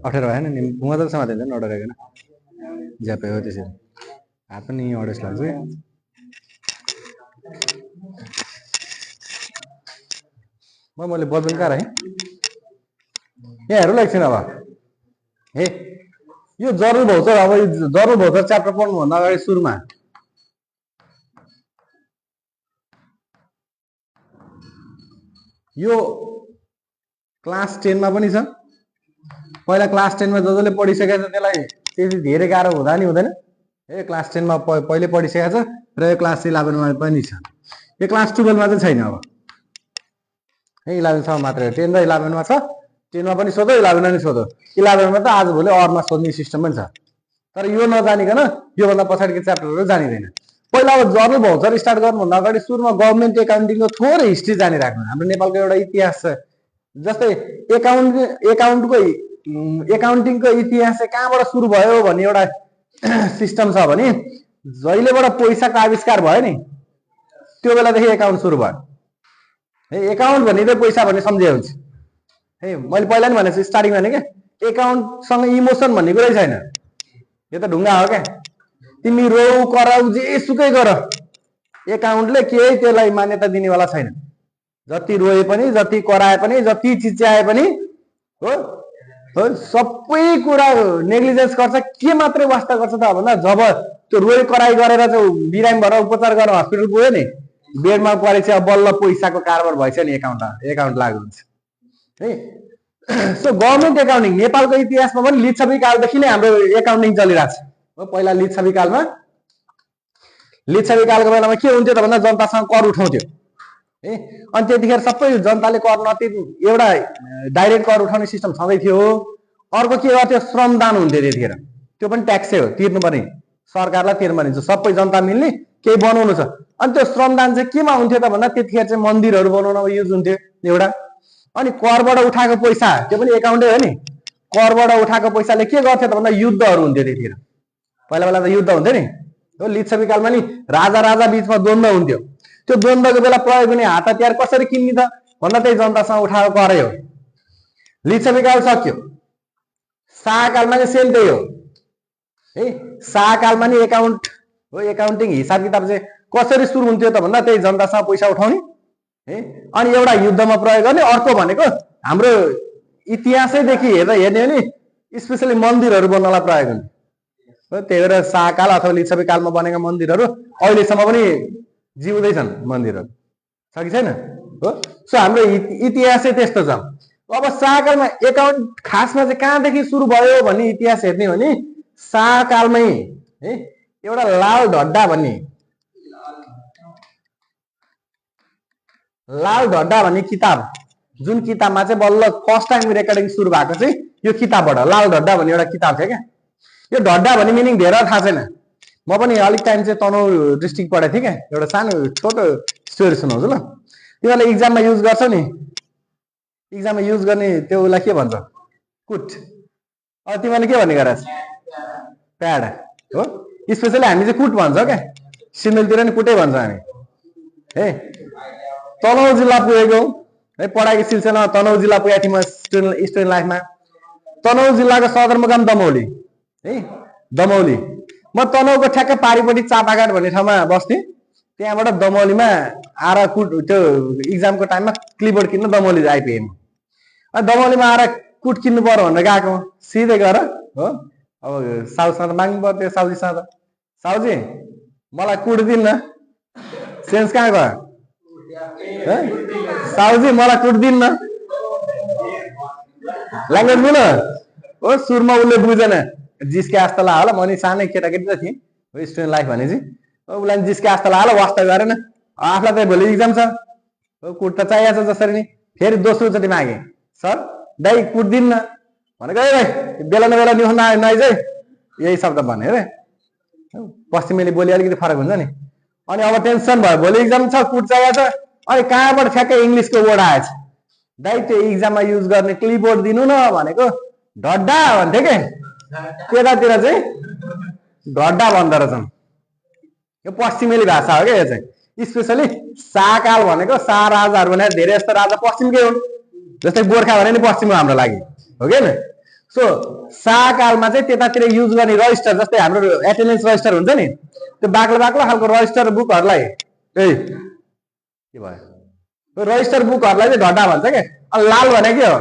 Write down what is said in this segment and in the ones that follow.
अप्ठ्यारो भएन नि मजाले समातिन्छ नि नडराइकन ज्यापे हो त्यसरी हात पनि अडेस लाग्छ मैले बदन कहाँ राखेँ यहाँ हेरौँ एकछिन अब हे यो जरुल भौचर अब जरुल भौचर च्याप्टर पढ्नुभन्दा अगाडि सुरुमा यो क्लास 10 मा पनि छ पहिला क्लास 10 मा जसले पढिसकेको छ त्यसलाई त्यति धेरै गाह्रो हुँदा नि हुँदैन ए क्लास 10 मा पहिले पढिसकेको छ र यो क्लास 11 मा पनि छ यो क्लास 12 मा चाहिँ छैन अब ए 11 सम्म मात्र 10 र 11 मा छ 10 मा पनि सोधो 11 मा पनि सोधो 11 मा त आज भोलि अरमा सोध्ने सिस्टम पनि छ तर यो नजानिकन यो भन्दा पछाडिको च्याप्टरहरु जानिदैन पहिला अब जर्नल भाउचर स्टार्ट गर्नुभन्दा अगाडि सुरुमा गभर्नमेन्ट एकाउन्टिङको थोरै हिस्ट्री जानिराख्नु हाम्रो नेपालको एउटा इतिहास छ जस्तै एकाउन्टिङको इतिहास चाहिँ कहाँबाट सुरु भयो भन्ने एउटा सिस्टम छ भने जहिलेबाट पैसाको आविष्कार भयो नि त्यो बेलादेखि एकाउन्ट सुरु भयो है एकाउन्ट भन्ने चाहिँ पैसा भन्ने सम्झे हुन्छ है मैले पहिला नि भनेको छु स्टार्टिङ भने के एकाउन्टसँग इमोसन भन्ने कुरै छैन यो त ढुङ्गा हो क्या तिमी रौ कराउ जे सुकै गर एकाउन्टले केही त्यसलाई मान्यता दिनेवाला छैन जति रोए पनि जति कराए पनि जति चिच्याए पनि हो सबै कुरा नेग्लिजेन्स गर्छ के मात्रै वास्ता गर्छ त भन्दा जब त्यो रोए कराई गरेर चाहिँ बिरामी भएर उपचार गर्न हस्पिटल गयो नि बेडमा परेछ बल्ल पैसाको कारोबार भएछ नि एकाउन्ट लागु हुन्छ है सो गभर्नमेन्ट एकाउन्टिङ नेपालको इतिहासमा पनि लिच्छवी कालदेखि नै हाम्रो एकाउन्टिङ चलिरहेछ हो पहिला लिच्छवी कालको बेलामा के हुन्थ्यो त भन्दा जनतासँग कर उठाउँथ्यो है अनि त्यतिखेर सबै जनताले कर नति एउटा डाइरेक्ट कर उठाउने सिस्टम छँदै थियो अर्को के गर्थ्यो श्रमदान हुन्थ्यो त्यतिखेर त्यो पनि ट्याक्सै हो तिर्नुपर्ने सरकारलाई तिर्नुपर्ने सबै जनता मिल्ने केही बनाउनु छ अनि त्यो श्रमदान चाहिँ केमा हुन्थ्यो त भन्दा त्यतिखेर चाहिँ मन्दिरहरू बनाउनमा युज हुन्थ्यो एउटा अनि करबाट उठाएको पैसा त्यो पनि एकाउन्टै हो नि करबाट उठाएको पैसाले के गर्थ्यो त भन्दा युद्धहरू हुन्थ्यो त्यतिखेर पहिला बेला त युद्ध हुन्थ्यो नि हो लिच्छवी कालमा नि राजा बीचमा द्वन्द्व हुन्थ्यो त्यो द्वन्द्वको बेला प्रयोग हुने हात हतियार कसरी किन्ने त भन्दा त्यही जनतासँग उठाएको करै हो लिच्छवी काल सक्यो शाहकालमा चाहिँ सेम त्यही हो है शाहकालमा नि एकाउन्ट हो एकाउन्टिङ हिसाब किताब चाहिँ कसरी सुरु हुन्थ्यो त भन्दा त्यही जनतासँग पैसा उठाउने है अनि एउटा युद्धमा प्रयोग गर्ने अर्को भनेको हाम्रो इतिहासैदेखि हेर्ने हो नि स्पेसली मन्दिरहरू बनाउनलाई प्रयोग हुने हो त्यही भएर शाहकाल अथवा लिच्छवी कालमा बनेका मन्दिरहरू अहिलेसम्म पनि जिउँदैछन् मन्दिरहरू छ कि छैन हो सो हाम्रो इतिहासै त्यस्तो छ अब शाहकालमा एकाउन्ट खासमा चाहिँ कहाँदेखि सुरु भयो भन्ने इतिहास हेर्ने हो भने शाहकालमै है एउटा लाल ढड्डा भन्ने किताब जुन किताबमा चाहिँ बल्ल फर्स्ट टाइम रेकर्डिङ सुरु भएको चाहिँ यो किताबबाट लाल ढड्डा भन्ने एउटा किताब थियो क्या यो ढड्डा भन्ने मिनिङ धेरै थाहा छैन म पनि अलिक टाइम चाहिँ तनहुँ डिस्ट्रिक्ट पढाएको थिएँ क्या एउटा सानो छोटो स्टोरी सुनाउँछु ल तिमीहरूले इक्जाममा युज गर्छ नि इक्जाममा युज गर्ने त्यो उसलाई के भन्छ कुट अब तिमीहरूले के भन्ने गरेछ प्याड हो स्पेसली हामी चाहिँ कुट भन्छ क्या सिन्देलतिर नि कुटै भन्छ हामी है तनहुँ जिल्ला पुगेको है पढाइको सिलसिलामा तनहुँ जिल्ला पुगेको थिएँ म स्टुडेन्ट लाइफमा तनहुँ जिल्लाको सदरमुकाम दमौली है दमौली म तनहुँको ठ्याक्कै पारिपट्टि चापाघाट भन्ने ठाउँमा बस्थेँ त्यहाँबाट दमौलीमा आएर कुट त्यो इक्जामको टाइममा क्लिपबोर्ड किन्न दमौली आइपुगेँ अनि दमौलीमा आएर कुट किन्नु पर्यो भनेर गएको सिधै गएर हो अब साउजीसँग त माग्नु पर्थ्यो साउजीसँग त साउजी मलाई कुट दिन्न सेन्स कहाँ गयो साउजी मलाई कुट दिन्न ल्याङ्ग्वेज बुझ्न हो सुरुमा उसले बुझेन जिस्के आस्ता ला होला म नि सानै केटाकेटी त थिएँ हो स्टुडेन्ट लाइफ भने चाहिँ उसलाई जिस्के आस्ता ला होला वास्ता गरेन आफूलाई त भोलि इक्जाम छ हो कुट त चाहिएको छ जसरी नि फेरि दोस्रोचोटि मागेँ सर दाइ कुट दिन्न भनेको ए बेला न बेला निहुन नआइज है यही शब्द भने अरे पश्चिमेली बोली अलिकति फरक हुन्छ नि अनि अब टेन्सन भयो भोलि इक्जाम छ कुट चाहिएको छ अनि कहाँबाट ठ्याक्कै इङ्ग्लिसको वर्ड आएछ दाइ त्यो इक्जाममा युज गर्ने क्लिपबोर्ड दिनु न भनेको ढड्डा भन्थे के त्यतातिर चाहिँ ढड्डा भन्दो रहेछन् यो पश्चिमेली भाषा हो क्या यो चाहिँ स्पेसली शाहकाल भनेको शाह राजाहरू भनेर धेरै जस्तो राजा पश्चिमकै हुन्, जस्तै गोर्खा भने नि पश्चिमको हाम्रो लागि हो कि सो शाहकालमा चाहिँ त्यतातिर युज गर्ने रजिस्टर, जस्तै हाम्रो एटेन्डेन्स रजिस्टर हुन्छ नि, त्यो बाक्लो बाक्लो खालको रजिस्टर बुकहरूलाई के भयो रजिस्टर बुकहरूलाई चाहिँ ढड्डा भन्छ क्या। अनि लाल भने के हो,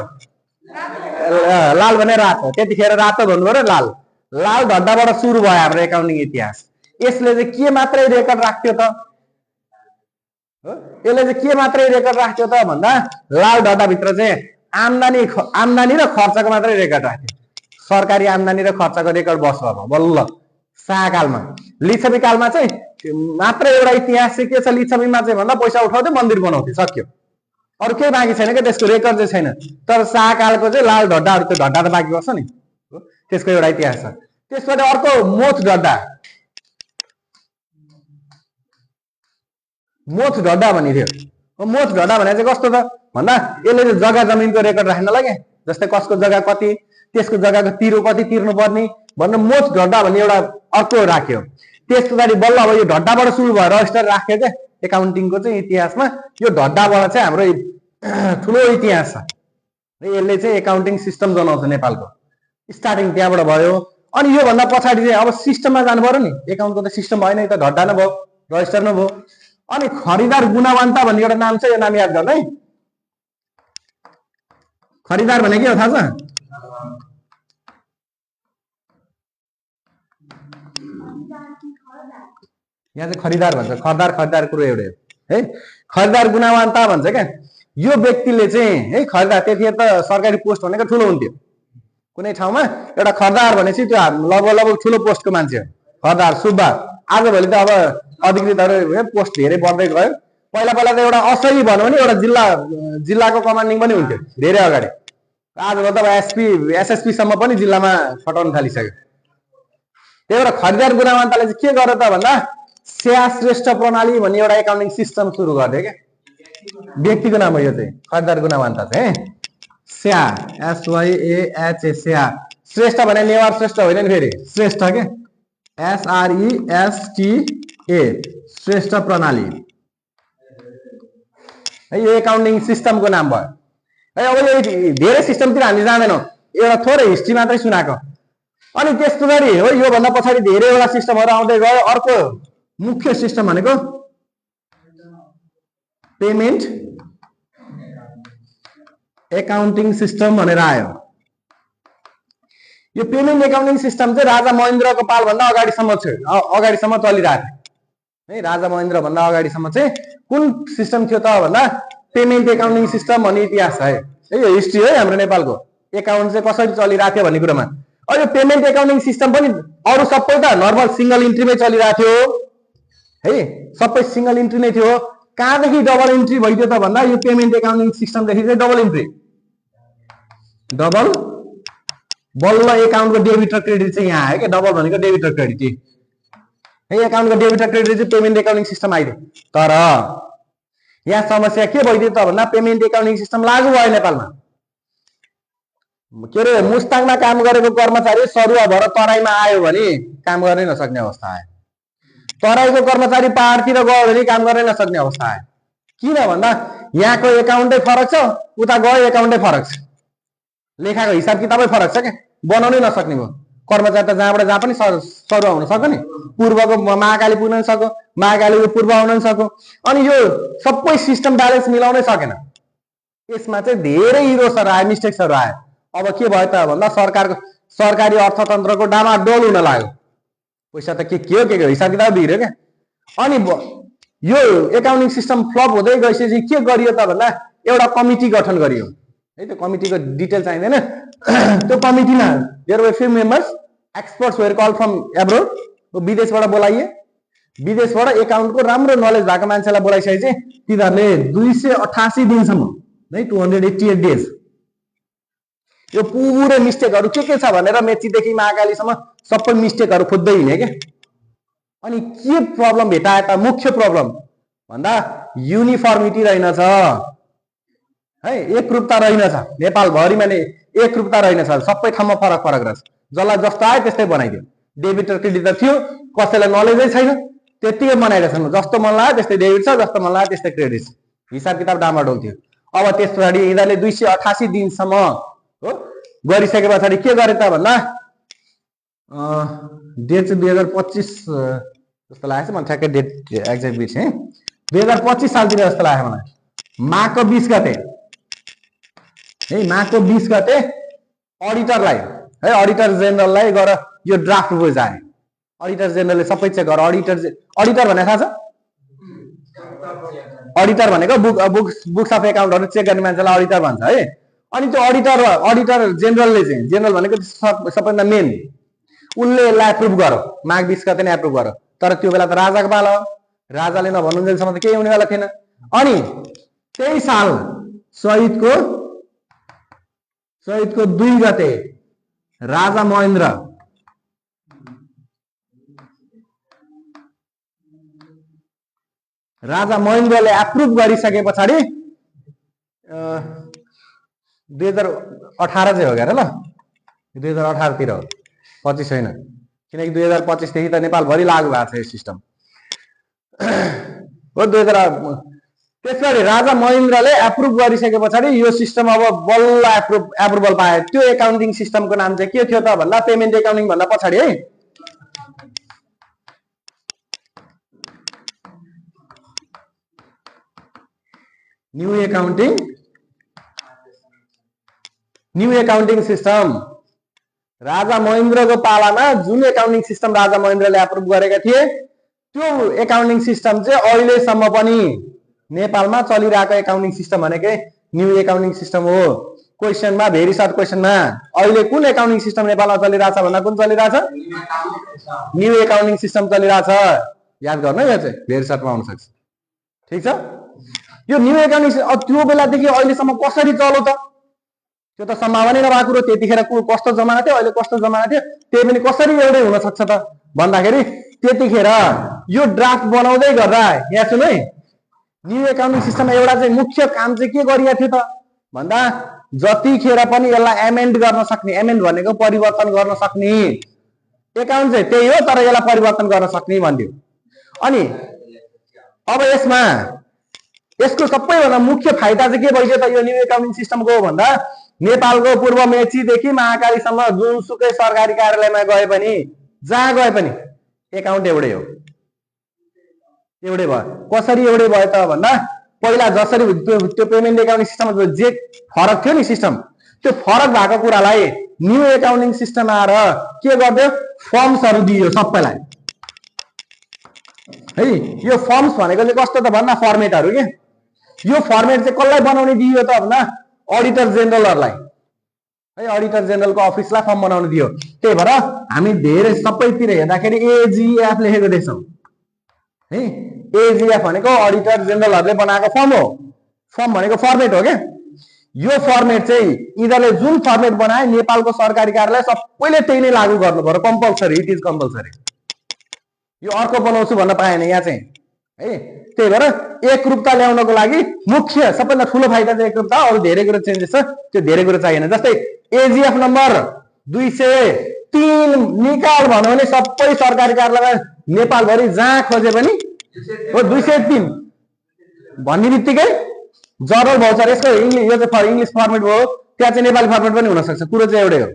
लाल भने रातो, त्यतिखेर रातो भन्नु पर्यो लाल। लाल ढड्डाबाट सुरु भयो हाम्रो एकाउन्टिङ इतिहास। यसले चाहिँ के मात्रै रेकर्ड राख्थ्यो त, यसले चाहिँ के मात्रै रेकर्ड राख्थ्यो त भन्दा लाल ढड्डाभित्र चाहिँ आम्दानी र खर्चको मात्रै रेकर्ड राख्थ्यो। सरकारी आम्दानी र खर्चको रेकर्ड बस्छ बल्ल शाहकालमा। लिच्छवी कालमा चाहिँ मात्र एउटा इतिहास चाहिँ के छ, लिच्छवीमा चाहिँ भन्दा पैसा उठाउँथ्यो मन्दिर बनाउँथ्यो, सक्यो, अरू केही बाँकी छैन क्या, त्यसको रेकर्ड चाहिँ छैन। तर शाहकालको चाहिँ लाल ढड्डाहरू, त्यो ढड्डा त बाँकी बस्छ नि, त्यसको एउटा इतिहास छ। त्यसबाट अर्को moth Dhadda, moth Dhadda भनिथ्यो। Moth Dhadda भने चाहिँ कस्तो त भन्दा यसले चाहिँ जग्गा जमिनको रेकर्ड राख्नलाई क्या, जस्तै कसको जग्गा कति, त्यसको जग्गाको तिरो कति तिर्नुपर्ने भनेर मोथ ढड्डा भन्ने एउटा अर्को राख्यो। त्यस पछाडि बल्ल अब यो ढड्डाबाट सुरु भयो रजिस्टर राख्यो क्या एकाउन्टिङको चाहिँ इतिहासमा। यो ढड्डाबाट चाहिँ हाम्रो ठुलो इतिहास छ। यसले चाहिँ एकाउन्टिङ सिस्टम जनाउँछ नेपालको, स्टार्टिङ त्यहाँबाट भयो। अनि योभन्दा पछाडि चाहिँ अब सिस्टममा जानु पर्यो नि, एकाउन्टको त सिस्टम भएन, यो त ढड्डा नै भयो, रजिस्टर नै भयो। अनि खरिदार गुणावन्ता भन्ने एउटा नाम छ, यो नाम याद गर्नु है। खरिदार भने के हो थाहा छ? यहाँ चाहिँ खरिदार भन्छ, खरिदार कुरो एउटै हो है। खरिदार गुणावन्ता भन्छ क्या। यो व्यक्तिले चाहिँ है खरिदार, त्यतिखेर त सरकारी पोस्ट भनेको ठुलो हुन्थ्यो कुनै ठाउँमा, एउटा खरिदार भनेपछि त्यो लगभग ठुलो पोस्टको मान्छे हो खरिदार सुब्बा। आजभोलि त अब अधिकृतहरू पोस्ट धेरै बढ्दै गयो। पहिला त एउटा असही भनौँ भने एउटा जिल्लाको कमान्डिङ पनि हुन्थ्यो धेरै अगाडि। आजभोलि त अब एसएसपी सम्म पनि जिल्लामा खटाउन थालिसक्यो। त्यही भएर खरिदार गुणावन्ताले चाहिँ के गर्यो त भन्दा स्या श्रेष्ठ प्रणाली भन्ने एउटा एकाउन्टिङ सिस्टम सुरु गरिदियो क्या। व्यक्तिको नाम हो यो चाहिँ खरिदार गुणावन्ता चाहिँ स्या, SYAH स्या। श्रेष्ठ भने नेवार श्रेष्ठ होइन नि, फेरि श्रेष्ठ के SRESTA श्रेष्ठ प्रणाली है, यो एकाउन्टिङ सिस्टमको नाम भयो है। अब यो धेरै सिस्टमतिर हामी जाँदैनौँ, एउटा थोरै हिस्ट्री मात्रै सुनाएको। अनि त्यस पछाडि हो योभन्दा पछाडि धेरैवटा सिस्टमहरू आउँदै गयो। अर्को मुख्य सिस्टम भनेको पेमेन्ट एकाउन्टिङ सिस्टम भनेर आयो। यो पेमेन्ट एकाउन्टिङ सिस्टम चाहिँ राजा महेन्द्रको पालभन्दा अगाडिसम्म चलिरहेको थियो है। राजा महेन्द्र भन्दा अगाडिसम्म चाहिँ कुन सिस्टम थियो त भन्दा पेमेन्ट एकाउन्टिङ सिस्टम भन्ने इतिहास छ है। यो हिस्ट्री है हाम्रो नेपालको एकाउन्ट चाहिँ कसरी चलिरहेको थियो भन्ने कुरामा। अब यो पेमेन्ट एकाउन्टिङ सिस्टम पनि अरू सबै त नर्मल सिंगल इन्ट्रीमै चलिरहेको थियो है, सबै सिंगल इन्ट्री नै थियो। कहाँदेखि डबल इन्ट्री भइदियो त भन्दा यो पेमेन्ट एकाउन्टिङ सिस्टमदेखि चाहिँ डबल इन्ट्री, डबल बल्ल एकाउन्टको डेबिट र क्रेडिट चाहिँ यहाँ आयो क्या। डबल भनेको डेबिट र क्रेडिट है, एकाउन्टको डेबिट र क्रेडिट चाहिँ पेमेन्ट एकाउन्टिङ सिस्टम आइदियो। तर यहाँ समस्या के भइदियो त भन्दा पेमेन्ट एकाउन्टिङ सिस्टम लागू भयो नेपालमा। के अरे मुस्ताङमा काम गरेको कर्मचारी सरुवा भएर तराईमा आयो भने काम गर्नै नसक्ने अवस्था आयो। तराईको कर्मचारी पहाडतिर गयो भने काम गर्नै नसक्ने अवस्था आयो। किन भन्दा यहाँको एकाउन्टै फरक छ, उता गयो एकाउन्टै फरक छ, लेखाको हिसाब किताबै फरक छ क्या, बनाउनै नसक्ने भयो। कर्मचारी त जहाँबाट जहाँ पनि सरुवा हुन सक्यो नि, पूर्वको महाकाली पुग्न सक्यो, महाकालीको पूर्व आउन सक्यो। अनि यो सबै सिस्टम ब्यालेन्स मिलाउनै सकेन। यसमा चाहिँ धेरै इरोसहरू आयो, मिस्टेक्सहरू आयो। अब के भयो त भन्दा सरकारी अर्थतन्त्रको डामाडोल हुन लाग्यो। पैसा त के हो हिसाब किताब बिग्रियो क्या। अनि यो एकाउन्टिङ सिस्टम फ्लप हुँदै गएपछि के गरियो त भन्दा एउटा कमिटी गठन गरियो है। त्यो कमिटीको डिटेल चाहिँदैन। त्यो कमिटीमा there were few members, experts were called from abroad, विदेशबाट बोलाइए। विदेशबाट एकाउन्टको राम्रो नलेज भएको मान्छेलाई बोलाइसकेपछि चाहिँ तिनीहरूले 288 दिनसम्म है 288 डेज यो पुरै मिस्टेकहरू के छ भनेर मेचीदेखि महाकालीसम्म सबै मिस्टेकहरू खोज्दै हिँडे के। अनि के प्रब्लम भेटाए त, मुख्य प्रब्लम भन्दा युनिफर्मिटी रहेनछ है, एकरूपता रहेनछ। नेपालभरिमा नै एकरूपता रहेनछ, सबै ठाउँमा फरक फरक रहेछ। जसलाई जस्तो आयो त्यस्तै बनाइदियो। डेबिट र क्रेडिट त थियो, कसैलाई नलेजै छैन, त्यतिकै बनाएका छन्, जस्तो मन लाग्यो त्यस्तै डेबिट छ, जस्तो मन लाग्यो त्यस्तै क्रेडिट छ। हिसाब किताब डामाडोल थियो। अब त्यस पछाडि यिनीहरूले 288 दिनसम्म हो गरिसके पछाडि के गरे त भन्दा डेट चाहिँ 2025 जस्तो लागेको छ, मलाई ठ्याक्कै डेट एक्ज्याक्ट बिर्सेँ है, 2025 सालतिर जस्तो लाग्यो मलाई। माघको 20 गते है, माघको 20 गते अडिटरलाई है, अडिटर जेनरललाई गएर यो ड्राफ्ट बुझाए। अडिटर जेनरलले सबै चेक गर। अडिटर भने थाहा छ? अडिटर भनेको बुक्स अफ एकाउन्टहरु चेक गर्ने मान्छेलाई अडिटर भन्छ है। अनि त्यो अडिटर जेनरलले चाहिँ, जेनरल भनेको सबैभन्दा मेन, उनले यसलाई एप्रुभ गर्यो, माघ 20 गते नै एप्रुभ गर्यो। तर त्यो बेला त राजाको पालो, राजाले नभन्नुन्जेलसम्म त केही हुनेवाला थिएन। अनि त्यही साल चैतको 2 गते राजा महेन्द्रले एप्रुभ गरिसके पछाडि 2018 चाहिँ हो गएर ल, 2018 तिर हो, 25 होइन, किनकि 2025 देखि त नेपालभरि लागू भएको छ यो सिस्टम हो। त्यसरी राजा महेन्द्रले एप्रुभ गरिसके पछाडि यो सिस्टम अब बल्ल एप्रुभल पायो। त्यो एकाउन्टिङ सिस्टमको नाम चाहिँ के थियो त भन्दा पेमेन्ट एकाउन्टिङ भन्दा पछाडि है, न्यू एकाउन्टिङ सिस्टम। राजा महेन्द्रको पालामा जुन एकाउन्टिङ सिस्टम राजा महेन्द्रले एप्रुभ गरेका थिए त्यो एकाउन्टिङ सिस्टम चाहिँ अहिलेसम्म पनि नेपालमा चलिरहेको एकाउन्टिङ सिस्टम भनेकै न्यू एकाउन्टिङ सिस्टम हो। क्वेसनमा, भेरी सर्ट क्वेसनमा अहिले कुन एकाउन्टिङ सिस्टम नेपालमा चलिरहेछ भन्दा कुन चलिरहेछ? न्यू एकाउन्टिङ सिस्टम चलिरहेछ। याद गर्नु यो चाहिँ भेरी सर्टमा आउन सक्छ। ठीक छ? यो न्यू एकाउन्टिङ त्यो बेलादेखि अहिलेसम्म कसरी चल्यो त? त्यो त सम्भावना नभएको कुरो। त्यतिखेर कस्तो जमाना थियो, अहिले कस्तो जमाना थियो, त्यही पनि कसरी एउटै हुन सक्छ त भन्दाखेरि त्यतिखेर यो ड्राफ्ट बनाउँदै गर्दा यहाँ सुन है, न्यू एकाउन्टिङ सिस्टममा एउटा चाहिँ मुख्य काम चाहिँ के गरिएको थियो त भन्दा जतिखेर पनि यसलाई एमेन्ड गर्न सक्ने, एमेन्ड भनेको परिवर्तन गर्न सक्ने एकाउन्ट चाहिँ त्यही हो, तर यसलाई परिवर्तन गर्न सक्ने भन्थ्यो। अनि अब यसको सबैभन्दा मुख्य फाइदा चाहिँ के भइसक्यो त यो न्यू एकाउन्टिङ सिस्टमको भन्दा नेपालको पूर्व मेचीदेखि महाकालीसम्म जुनसुकै सरकारी कार्यालयमा गए पनि, जहाँ गए पनि एकाउन्ट एउटै हो, एउटै भयो। कसरी एउटै भयो त भन्दा पहिला जसरी त्यो पेमेन्ट एकाउन्टिङ सिस्टममा जे फरक थियो नि सिस्टम, त्यो फरक भएको कुरालाई न्यू एकाउन्टिङ सिस्टम आएर के गर्यो, फर्म्सहरू दियो सबैलाई है। यो फर्म्स भनेको चाहिँ कस्तो त भन्दा फर्मेटहरू के, यो फर्मेट चाहिँ कसलाई बनाउने दियो त भन्दा अडिटर जेनरलहरूलाई है, अडिटर जेनरलको अफिसलाई फर्म बनाउन दियो। त्यही भएर हामी धेरै सबैतिर हेर्दाखेरि एजीएफ लेखेको देख्छौँ है। एजीएफ भनेको अडिटर जेनरलहरूले बनाएको फर्म हो। फर्म भनेको फर्मेट हो क्या। यो फर्मेट चाहिँ यिनीहरूले जुन फर्मेट बनाए नेपालको सरकारी कार्यालय सबैले त्यही नै लागू गर्नु पर्यो, कम्पल्सरी, इट इज कम्पल्सरी। यो अर्को बनाउँछु भन्न पाएन यहाँ चाहिँ है। त्यही भएर एकरूपता ल्याउनको लागि मुख्य सबैभन्दा ठुलो फाइदा चाहिँ एकरूपता, अरू धेरै कुरो चेन्जेस छ, त्यो धेरै कुरो चाहिएन। जस्तै एजीएफ नम्बर 203 निकाल भन्यो भने सबै सरकारी कार्यालयमा नेपालभरि जहाँ खोजे पनि हो 203 भन्ने बित्तिकै जर्नल भाउचर, यसको यो चाहिँ इङ्ग्लिस फर्मेट हो, त्यहाँ चाहिँ नेपाली फर्मेट पनि हुन सक्छ, कुरो चाहिँ एउटै हो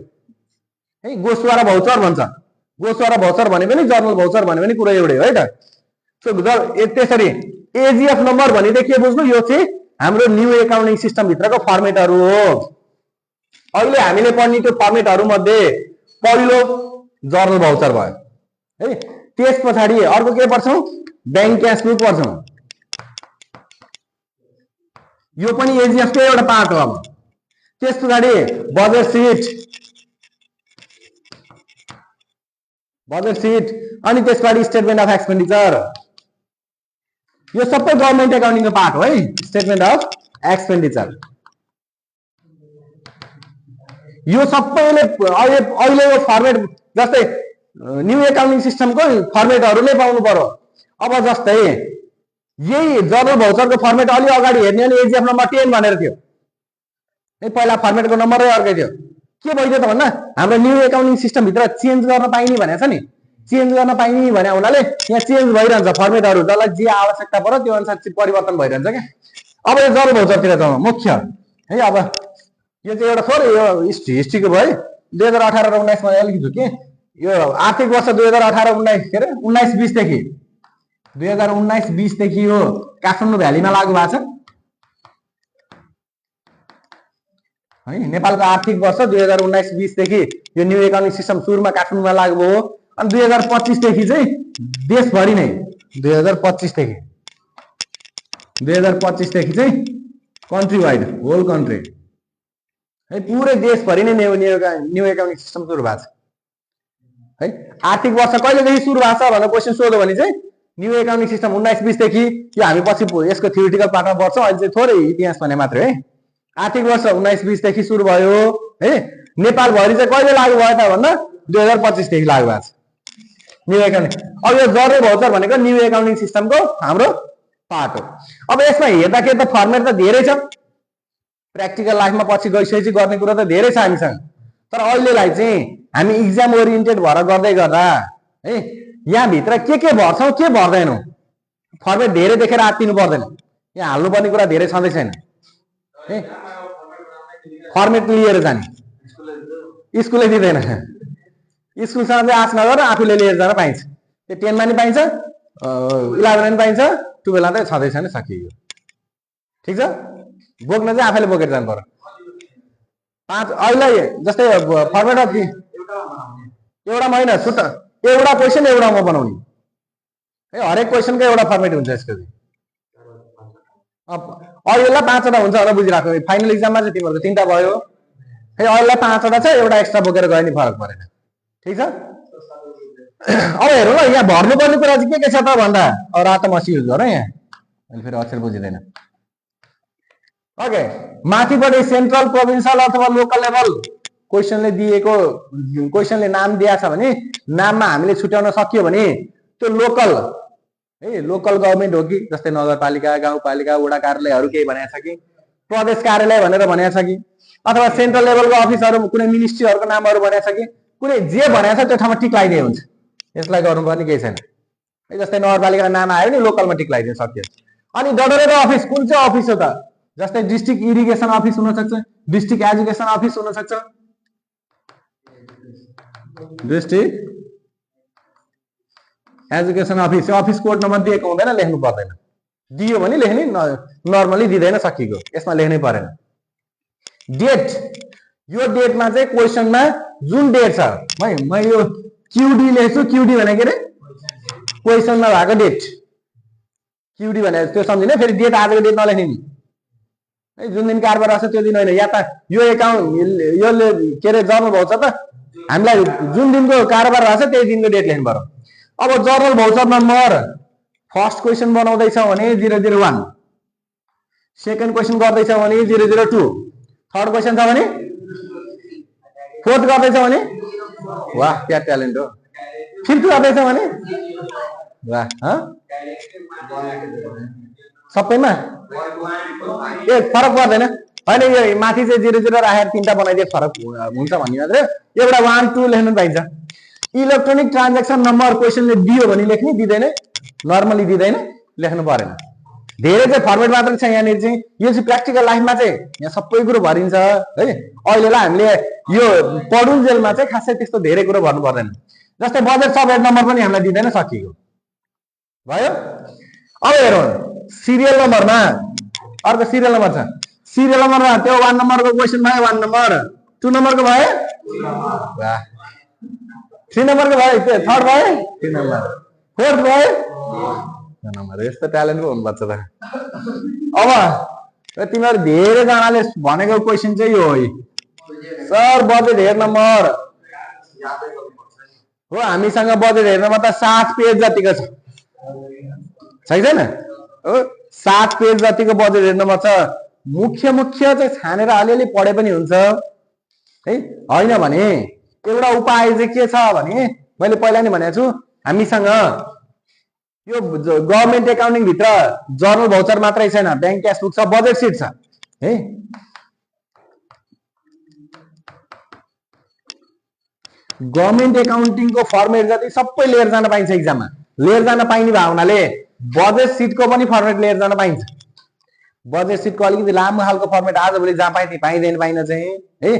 है। गोसवारा भाउचर भन्छ, गोसवारा भाउचर भने पनि जर्नल भाउचर भने पनि कुरो एउटै हो है त। त्यसरी एजीएफ नम्बर भनेदेखि के बुझ्नु, यो चाहिँ हाम्रो न्यू एकाउन्टिङ सिस्टम भित्रको फर्मेटहरू हो। अहिले हामीले पढ्ने त्यो फर्मेटहरू मध्ये पहिलो जर्नल भाउचर भयो है। त्यस पछाडि अर्को के पढ्छौँ, ब्याङ्क क्यास बुक पढ्छौँ, यो पनि एजीएफ कै एउटा पार्ट हो। अब त्यस पछाडि बजेट सिट, अनि त्यसपछि स्टेटमेन्ट अफ एक्सपेन्डिचर, यो सबै गभर्नमेन्ट एकाउन्टिङको पार्ट हो है। स्टेटमेन्ट अफ एक्सपेन्डिचर यो सबैले अहिले यो फर्मेट, जस्तै न्यू एकाउन्टिङ सिस्टमको फर्मेटहरू नै पाउनु पर्यो। अब जस्तै यही जर्नल भाउचरको फर्मेट अलि अगाडि हेर्ने भने एजीएफ नम्बर 10 भनेर थियो है, पहिला फर्मेटको नम्बरै अर्कै थियो। के भइदियो त भन्दा हाम्रो न्यू एकाउन्टिङ सिस्टम भित्र चेन्ज गर्न पाइने भनेको छ नि, चेन्ज गर्न पाइने भने हुनाले यहाँ चेन्ज भइरहन्छ फर्मेटहरू, जसलाई जे आवश्यकता पर्यो त्यो अनुसार परिवर्तन भइरहन्छ क्या। अब यो जर्नल भाउचरतिर जाउँ मुख्य है। अब यो चाहिँ एउटा थोरै यो हिस्ट्रीको भयो 2018 र 19 मा अलिकति झुके। यो आर्थिक वर्ष 2018-19 के अरे 19-20 देखि 2019-20 देखि यो काठमाडौँ भ्यालीमा लागू भएको छ है। नेपालको आर्थिक वर्ष 2019-20 देखि यो न्यू इकोनोमिक सिस्टम सुरुमा काठमाडौँमा लागू भयो। अनि 2025 देखि चाहिँ देशभरि नै 2025 देखि चाहिँ कन्ट्री वाइड होल कन्ट्री है पुरै देशभरि नै न्यू इकोनोमिक सिस्टम सुरु भएको छ है। आर्थिक वर्ष कहिलेदेखि सुरु भएको छ भनेर क्वेसन सोध्यो भने चाहिँ न्यू इकोनोमिक सिस्टम 19-20 देखि। यो हामी पछि यसको थ्योरिटिकल पार्टमा पढ्छौँ, अहिले चाहिँ थोरै इतिहास भने मात्रै है। आर्थिक वर्ष 19-20 देखि सुरु भयो है। नेपालभरि चाहिँ कहिले लागू भयो त भन्दा 2025 देखि लागू भएको छ न्यू इकोनोमिक। अब यो जर्नल भाउचर भनेको न्यू इकोनोमिक सिस्टमको हाम्रो पार्ट हो। अब यसमा हेर्दाखेरि त फर्मेट त धेरै छ, प्र्याक्टिकल लाइफमा पछि गइसकेपछि गर्ने कुरा त धेरै छ हामीसँग, तर अहिलेलाई चाहिँ हामी इक्जाम ओरिएन्टेड भएर गर्दै गर्दा है यहाँभित्र के भर्छौँ के भर्दैनौँ फर्मेट धेरै देखेर आत्तिनु पर्दैन। यहाँ हाल्नुपर्ने कुरा धेरै छँदै छैन है। फर्मेट लिएर जाने स्कुलले दिँदैन, स्कुलसँग चाहिँ आश नगर, आफूले लिएर जान पाइन्छ। त्यो 10 मा नि पाइन्छ, 11 मा नि पाइन्छ, 12 मा त छँदै छैन, सकियो। ठिक छ, बोक्न चाहिँ आफैले बोकेर जानु पर्यो। 5 अहिले जस्तै फर्मेट एउटा महिना छुट्टा एउटा क्वेसन एउटामा बनाउने है। हरेक क्वेसनको एउटा फर्मेट हुन्छ यसको चाहिँ। अहिलेलाई 5 वटा हुन्छ होला बुझिराख्नु। फाइनल इक्जाममा चाहिँ तिमीहरूको 3टा भयो है। अहिलेलाई 5 वटा छ, एउटा एक्स्ट्रा बोकेर गए नि फरक परेन। ठिक छ। अब हेरौँ ल यहाँ भर्नुपर्ने कुरा चाहिँ के छ त भन्दा, अब रातो मसी युज गर यहाँ, अहिले फेरि अक्षर बुझिँदैन। ओके, माथिपट्टि सेन्ट्रल प्रोभिन्सियल अथवा लोकल लेभल क्वेसनले दिएको क्वेसनले नाम दिएको छ भने नाममा हामीले छुट्याउन सकियो भने त्यो लोकल है लोकल गभर्मेन्ट हो कि, जस्तै नगरपालिका, गाउँपालिका, वडा कार्यालयहरू केही भनेको छ कि, प्रदेश कार्यालय भनेर भनेको छ कि, अथवा सेन्ट्रल लेभलको अफिसहरू कुनै मिनिस्ट्रीहरूको नामहरू भनेको छ कि, कुनै जे भनेको छ त्यो ठाउँमा टिक लगाइदिए हुन्छ। यसलाई गर्नुपर्ने केही छैन है। जस्तै नगरपालिकाको नाम आयो भने लोकलमा टिक लगाइदिन सकियो। अनि डडरेको अफिस कुन चाहिँ अफिस हो त? जस्तै डिस्ट्रिक्ट इरिगेसन अफिस हुनसक्छ, डिस्ट्रिक्ट एजुकेसन अफिस हुनसक्छ, district education office. Office code number दिएको हुँदैन, लेख्नु पर्दैन। दियो भने लेख्ने, नर्मली दिँदैन, सकिएको। यसमा लेख्नै परेन। डेट, यो डेटमा चाहिँ क्वेसनमा जुन डेट छ है, म यो क्युडी लेख्छु। क्युडी भने के अरे क्वेसनमा भएको डेट, क्युडी भने त्यो सम्झिने। फेरि डेट आजको डेट नलेख्ने नि है, जुन दिन कारोबार आउँछ त्यो दिन होइन। या त यो एकाउन्ट योले के अरे जर्नल भाउचर त हामीलाई जुन दिनको कारोबार भएको छ त्यही दिनको डेट लेख्नु पर्यो। अब journal voucher number first question बनाउँदैछ भने 001, सेकेन्ड क्वेसन गर्दैछ भने 002, थर्ड क्वेसन छ भने फोर्थ गर्दैछ भने वाह क्या ट्यालेन्ट हो, फिफ्थ गर्दैछ भने वाह सबैमा ए फरक पर्दैन होइन। यो माथि चाहिँ 00 राखेर 3टा बनाइदिए फरक हुन्छ भन्ने मात्रै। एउटा 1 2 लेख्न पाइन्छ। इलेक्ट्रोनिक ट्रान्ज्याक्सन नम्बर क्वेसनले दियो भने लेख्ने, दिँदैन नर्मली दिँदैन, लेख्नु परेन। धेरै चाहिँ फर्मेट मात्र छ यहाँनिर चाहिँ। यो चाहिँ प्र्याक्टिकल लाइफमा चाहिँ यहाँ सबै कुरो भरिन्छ है। अहिलेलाई हामीले यो पढुन्जेलमा चाहिँ खासै त्यस्तो धेरै कुरो भन्नु पर्दैन। जस्तै बजेट सब हेड नम्बर पनि हामीलाई दिँदैन, सकिएको भयो। अब हेरौँ सिरियल नम्बरमा, अर्को सिरियल नम्बर छ। सिरियल नम्बरमा त्यो 1 नम्बरको क्वेसन भयो 1 नम्बर, 2 नम्बरको भयो 3 नम्बरको भयो, थर्ड भयो 3 नम्बर, फोर्थ भयो 2 नम्बर। यस्तो ट्यालेन्टको हुनुपर्छ त। अब तिमीहरू धेरैजनाले भनेको क्वेसन चाहिँ यो हो सर, बजेट हेड नम्बर हो। हामीसँग बजेट हेड नम्बर त 7 पेज जतिको छ, छैन हो? 7 पेज जतिको बजेट हेड नम्बर छ। मुख्य चाहिँ छानेर अलिअलि पढे पनि हुन्छ है। होइन भने एउटा उपाय चाहिँ के छ भने, मैले पहिला नि भनेको छु, हामीसँग यो गभर्मेन्ट एकाउन्टिङ भित्र जर्नल भाउचर मात्रै छैन, ब्याङ्क क्यास बुक छ, बजेट सिट छ है। गभर्मेन्ट एकाउन्टिङको फर्मेट जति सबै लिएर जान पाइन्छ एक्जाममा। लिएर जान पाइने भए हुनाले बजेट सिटको पनि फर्मेट लिएर जान पाइन्छ। बजेट सिटको अलिकति लामो खालको फर्मेट आजभोलि जहाँ पाइने पाइँदैन पाइन चाहिँ है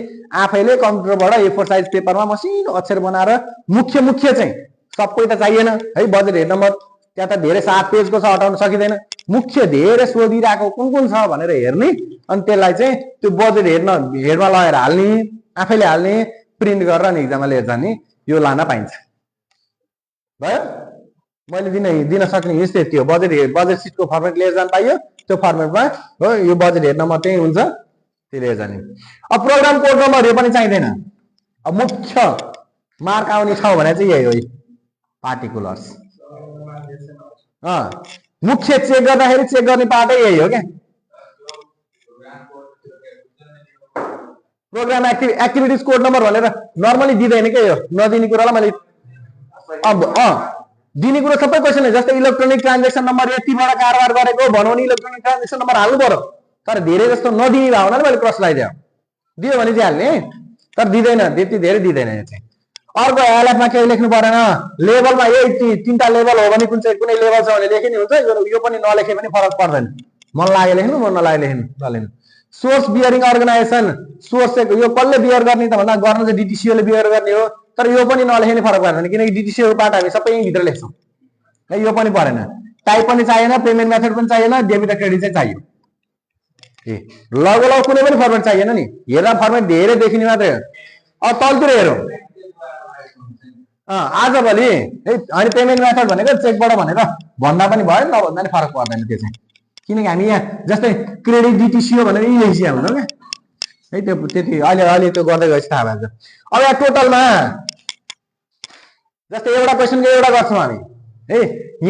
आफैले कम्प्युटरबाट A4 साइज पेपरमा मसिनो अक्षर बनाएर मुख्य मुख्य चाहिँ सबै त चाहिएन है बजेट हेड नम्बर त्यहाँ त धेरै 7 पेजको छ हटाउन सकिँदैन। मुख्य धेरै सोधिरहेको कुन छ भनेर हेर्ने अनि त्यसलाई चाहिँ त्यो बजेट हेडमा लगेर हाल्ने आफैले हाल्ने प्रिन्ट गरेर अनि एक्जाममा लिएर जाने यो लान पाइन्छ। भयो मैले दिन सक्ने हिज त्यति हो। बजेट सिटको फर्मेट लिएर जान पाइयो त्यो फर्मेटमा हो यो बजेट हेड नम्बर त्यही हुन्छ त्यो लिएर जाने। अब प्रोग्राम कोड नम्बर यो पनि चाहिँदैन। अब मुख्य मार्क आउने छ भने चाहिँ यही हो पार्टिकुलर्स। मुख्य चेक गर्दाखेरि चेक गर्ने पार्टै यही हो क्या। प्रोग्राम एक्टिभिटिज कोड नम्बर भनेर नर्मली दिँदैन क्या यो नदिने कुरालाई मैले अब दिने कुरो सबै क्वेसन जस्तै इलेक्ट्रोनिक ट्रान्जेक्सन नम्बर यतिबाट कारोबार गरेको भनौँ नि इलेक्ट्रोनिक ट्रान्जेक्सन नम्बर हाल्नु पर्यो तर धेरै जस्तो नदिने भए हुनाले मैले क्रस लगाइदिएँ। दियो भने चाहिँ हाल्ने तर दिँदैन त्यति धेरै दिँदैन यो चाहिँ। अर्को एलएफमा केही लेख्नु परेन लेभलमा यही 3टा लेभल हो भने कुनै लेभल छ भने लेखिने हुन्छ यो पनि नलेखे पनि फरक पर्दैन। मन लाग्यो लेख्नु मन नलाग्यो लेख्नु चलेन। सोर्स बियरिङ अर्गनाइजेसन सोर्स चाहिँ यो कसले बियर गर्ने त भन्दा गर्न चाहिँ डिटिसिओले बियर गर्ने हो तर यो पनि नलेख्ने फरक पर्दैन किनकि डिटिसिओको पार्ट हामी सबै भित्र लेख्छौँ है यो पनि परेन। टाइप पनि चाहिएन पेमेन्ट मेथड पनि चाहिएन डेबिट र क्रेडिट चाहिँ चाहियो। लगभग कुनै पनि फर्मेट चाहिएन नि हेर्दा फर्मेट धेरै देखिने मात्रै हो। अब तलतिर हेरौँ आजभोलि है अनि पेमेन्ट मेथड भनेको चेकबाट भनेर भन्दा पनि भयो नभन्दा पनि फरक पर्दैन त्यो चाहिँ किनकि हामी यहाँ जस्तै क्रेडिट डिटिसिओ भनेर यही लेखिया हुन्छौँ क्या है त्यो त्यति अहिले त्यो गर्दै गएपछि थाहा भएको छ। अब यहाँ टोटलमा जस्तै एउटा क्वेसनको एउटा गर्छौँ हामी है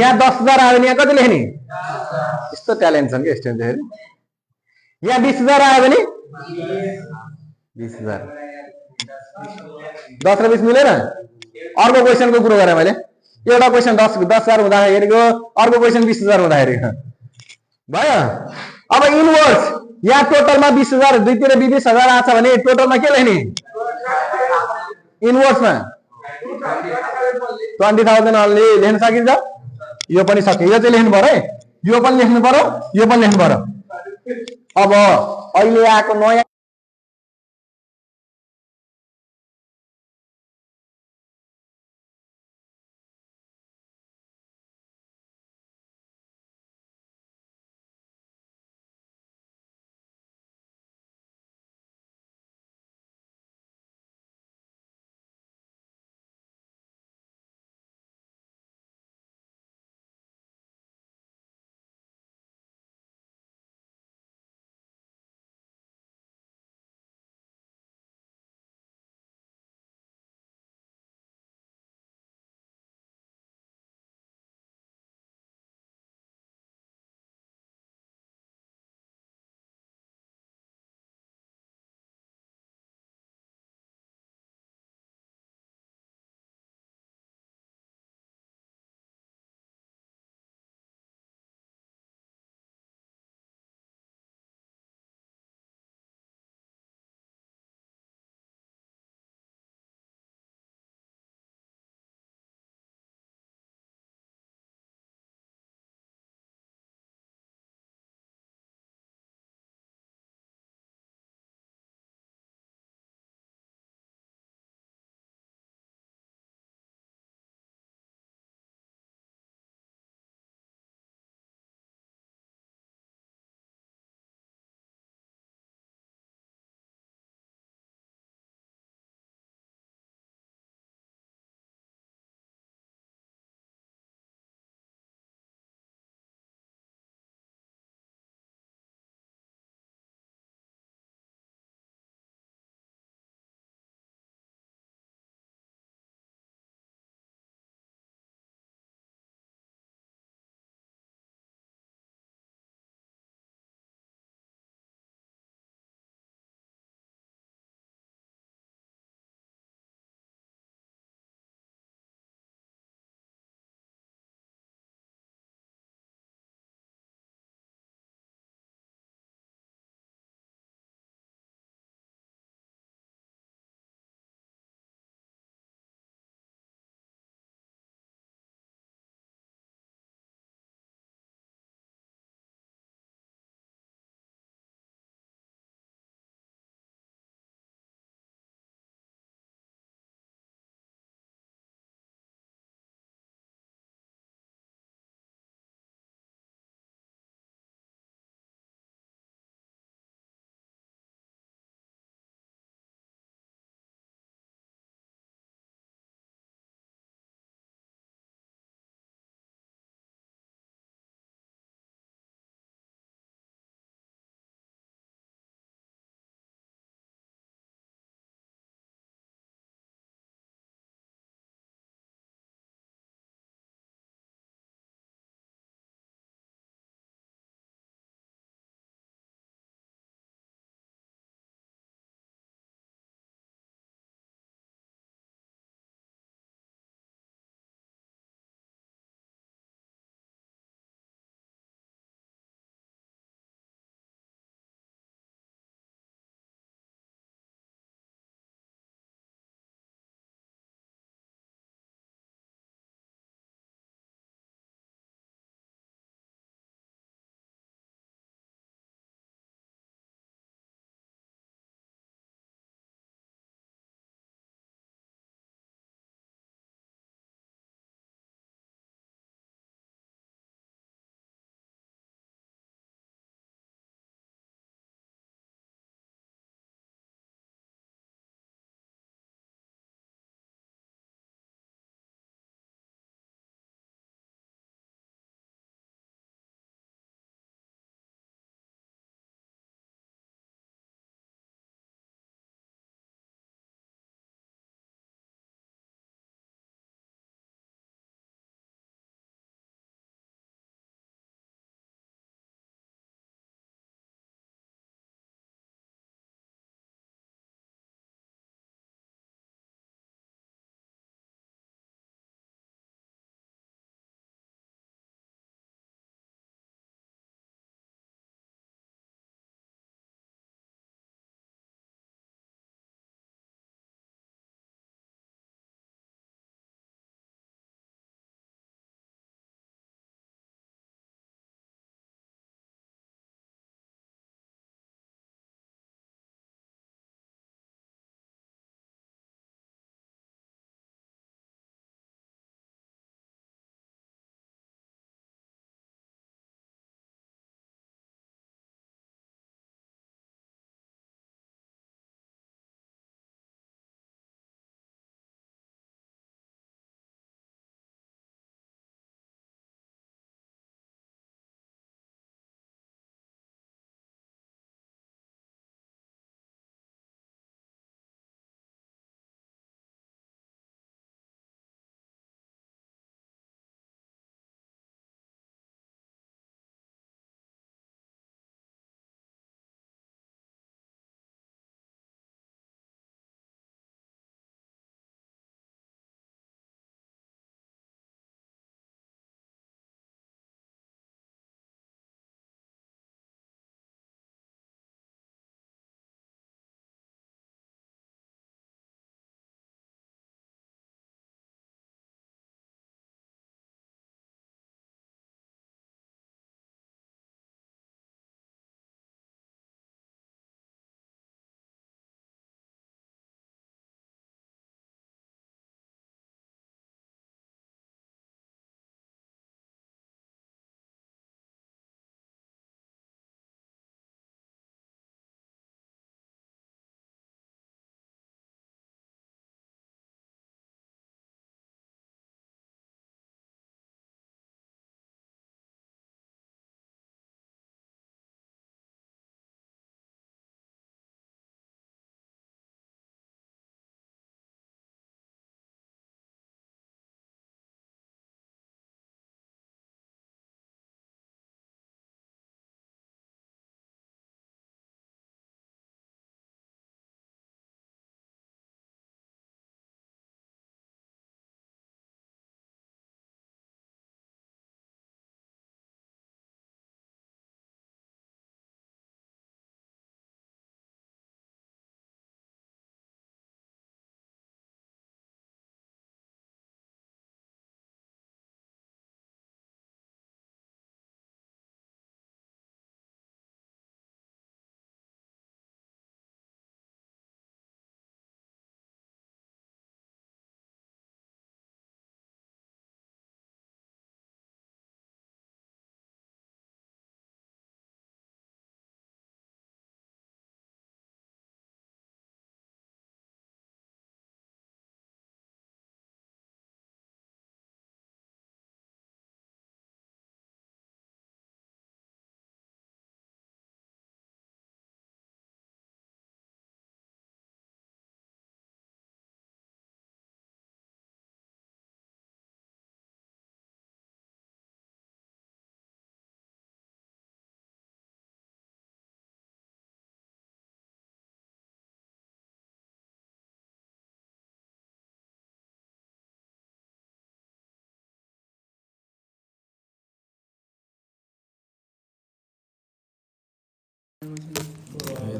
यहाँ 10,000 आयो भने यहाँ कति लेख्ने यस्तो ट्यालेन्ट छन् क्या स्टुडेन्टहरू। यहाँ 20,000 आयो भने 20,000 10 र 20 मिलेन। अर्को क्वेसनको कुरो गरेँ मैले एउटा क्वेसन 10,000 हुँदाखेरिको अर्को क्वेसन 20,000 हुँदाखेरिको भयो। अब इनवर्स यहाँ टोटलमा 20,000 दुईतिर 20,000 आछ भने टोटलमा के लेख्ने इनवर्समा 20,000 अलि लेख्न सकिन्छ। यो पनि सकिन्छ यो चाहिँ लेख्नु पर्यो है यो पनि लेख्नु पर्यो यो पनि लेख्नु पर्यो। अब अहिले आएको नयाँ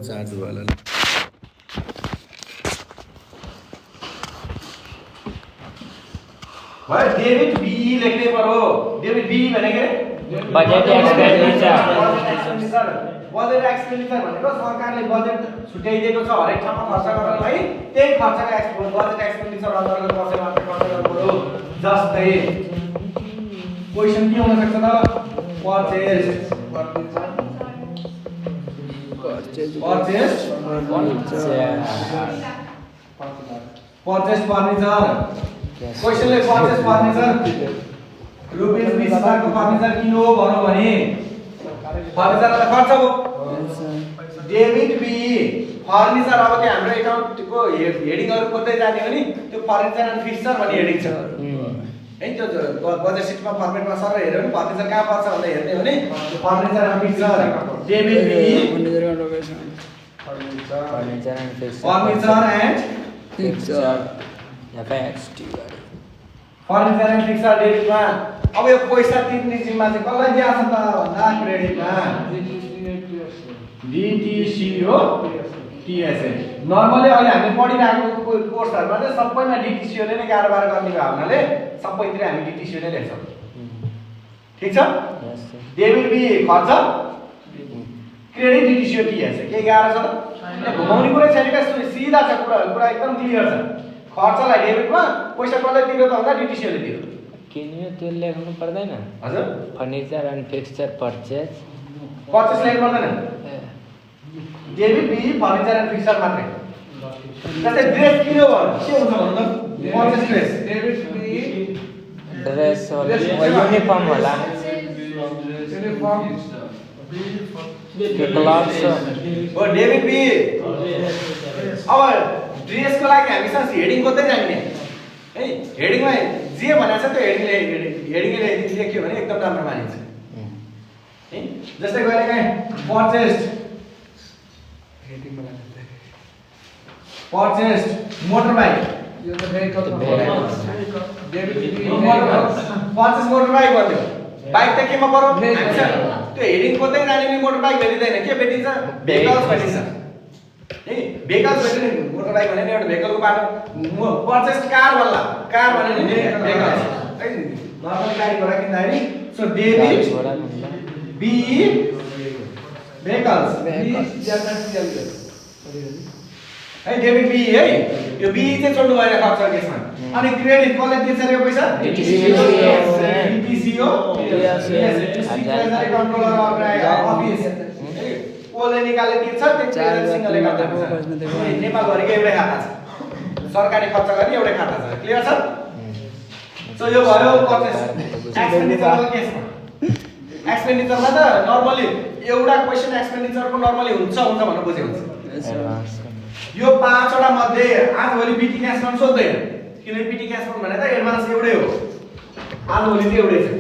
चार्ज भयो भाइ डेबिट बीई लेख्ने पर्यो डेबिट बीई भनेको बजेट एक्सपेन्डिचर बजेट एक्सपेन्डिचर भनेको सरकारले बजेट छुट्याइदिएको छ हरेक ठाउँमा खर्च गर्नलाई त्यही खर्चको बजेट एक्सपेन्डिचर अन्तर्गत बसेर मात्र खर्च गर्नु पर्यो जस्तै क्वेशन के हुन सक्छ त परचेज फर्निचर क्वेशनले परचेज फर्निचर रुपियाँ 20,000 को फर्निचर किन हो भनौँ भने फर्निचरलाई खर्च हो डेबिट बी फर्निचर अब त्यो हाम्रो एकाउन्टको हेडिङहरु खोज्दै जाने हो नि त्यो फर्निचर एन्ड फिक्चर भन्ने हेडिङ छ है त्यो बजेट सिटमा फर्मेटमा सर हेर्यो भने फर्निचर कहाँ पर्छ भनेर हेर्ने हो नि furniture and fixture debit be furniture and fixture furniture and fixture डेबिटमा अब यो पैसा तिर्ने जिम्मा चाहिँ कसलाई दिएको छ त भन्दा क्रेडिटमा डिटिसी हो टिएसए नर्मली अहिले हामीले पढिरहेको कोर्सहरुमा चाहिँ सबैमा डिटिसीओ ले नै कारोबार गर्ने भए हुनाले सबैतिर हामी डिटिसीओ नै लेख्छौँ ठीक छ डेबिट बी खर्च क्रेडिट डिटिसीओ टिएसए के गाह्रो छ त घुमाउने कुरै छैन के सिधा छ कुरा एकदम क्लियर छ खर्चलाई डेबिटमा पैसा कसले तिर्यो त भन्दा डिटिसीओ ले तिर्यो किन त्यो लेख्नु पर्दैन हजुर फर्निचर एन्ड फिक्चर परचेज लेख्नु पर्दैन debit be furniture and fixture मात्रै जस्तै ड्रेस किन्यो भने के हुन्छ भन्नु त purchase dress debit be dress होला युनिफर्म होला युनिफर्म क्लब्स हो डेबिट बी अब ड्रेसको लागि हामीसँग हेडिङ खोज्दै जाने है हेडिङमा जे भनेको छ त्यो हेडिङले लेख्यो भने एकदम राम्रो मानिन्छ है जस्तै कहिलेकाहीँ परचेज मोटर बाइक यो त भेहिकल परचेज मोटर बाइक भन्यो बाइक त केमा पर्यो त्यो हेडिङ खोज्दै जाने नि मोटर बाइक भेटिँदैन के भेटिन्छ भेहिकल्स भेटिन्छ है भेहिकल्स भेट्ने मोटर बाइक भने नि एउटा भेहिकलको बाटो परचेज कार भन्ला कार भने नि भेहिकल्स है नर्मल गाडी घोडा किन्दाखेरि सो डेबिट बी भेहिकल्स है डेबिट बी है यो बी चाहिँ छोड्नु भएन खर्च केसमा अनि क्रेडिट कसले दिन्छ रे पैसा डिटिसी हो कन्ट्रोलर अफिस ओले निकाले दिन्छ त्यो सिंगल खाता नेपाल भरिकै एउटै खाता छ सरकारी खर्च गर्ने एउटै खाता छ क्लियर छ सो यो भयो परचेज एक्सपेन्डिचरको केसमा एक्सपेन्डिचरमा त नर्मली एउटा क्वेशन एक्सपेन्डिचरको नर्मली हुन्छ भनेर बुझे हुन्छ यो पाँचवटा मध्ये आजभोलि बीटी क्याश फ्रम सोध्दैन किनभने बीटी क्याश फ्रम भने त एडभान्स एउटै हो आजभोलि चाहिँ एउटै छ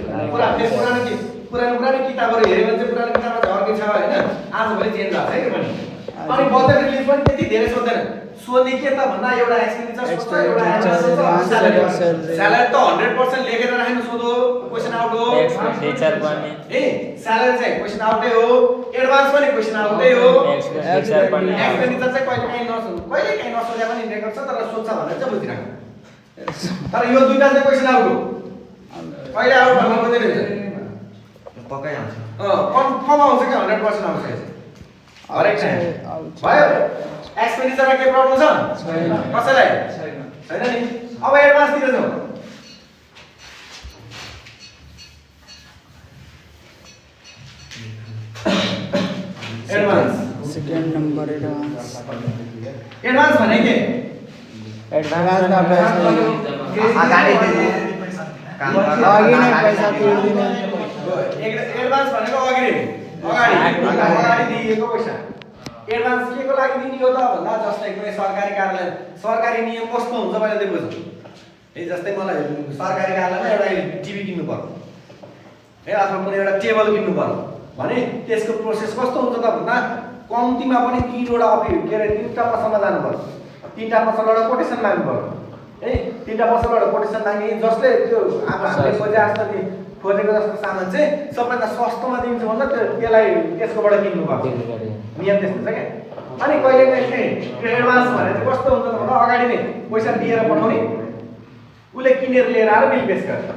पुरानो किताबहरु हेर्यो भने चाहिँ पुरानो किताबमा झर्कै छ हैन आजभोलि चेन्ज भएको छ है पनि अनि बजेट रिलिज पनि त्यति धेरै सोध्दैन सोध्ने के त भन्दा एउटा एक्सपेन्डिचर सोध्छ एउटा स्यालेरी त 100% लेखेर राख्नु सोधो क्वेशन आउट हो एक्सपेन्डिचर पनि ए स्यालेरी चाहिँ क्वेशन आउटै हो एडभान्स पनि क्वेशन आउटै हो एक्सपेन्डिचर पनि एक्सपेन्डिचर चाहिँ कहिले काहीँ नसोधे पनि रेकर्ड छ तर सोध्छ भनेर चाहिँ बुझिराख्नु तर यो दुईटा चाहिँ क्वेशन आउट हो कहिले आउट भन्नु खोज्दैन हुन्छ पक्कै आउँछ कन्फर्म आउँछ कि 100% आउँछ यो हरेक टाइम भयो एक्सपेन्डिचरमा के प्रब्लम छ छैन कसैलाई छैन नि अब एडभान्स तिर जाऊ एडभान्स सेकेन्ड नम्बर एडभान्स भने के एडभान्स अगाडि पैसा तिर्दिने एडभान्स भनेको अगाडि दिएको पैसा एडभान्स के को लागि दिने हो त भन्दा जस्तै कुनै सरकारी कार्यालय सरकारी नियम कस्तो हुन्छ मैले त्यो बुझ्नु है जस्तै मलाई सरकारी कार्यालयमा एउटा टिभी किन्नु पर्यो है अथवा कुनै एउटा टेबल किन्नु पर्यो भने त्यसको प्रोसेस कस्तो हुन्छ त भन्दा कम्तीमा पनि 3वटा के अरे 3टा पसलमा जानु पर्यो 3टा पसलबाट कोटेसन माग्नु पर्यो है 3टा पसलबाट कोटेसन माग्ने जसले त्यो हामीले खोजेको जस्तो सामान चाहिँ सबैभन्दा सस्तोमा दिन्छ भन्छ त्यसलाई त्यसकोबाट किन्नु पर्छ नियम त्यस्तो छ क्या अनि कहिले चाहिँ त्यो एडभान्स भने चाहिँ कस्तो हुन्छ भन्दा अगाडि नै पैसा दिएर पठाउने उसले किनेर लिएर आएर बिल पेस गर्छ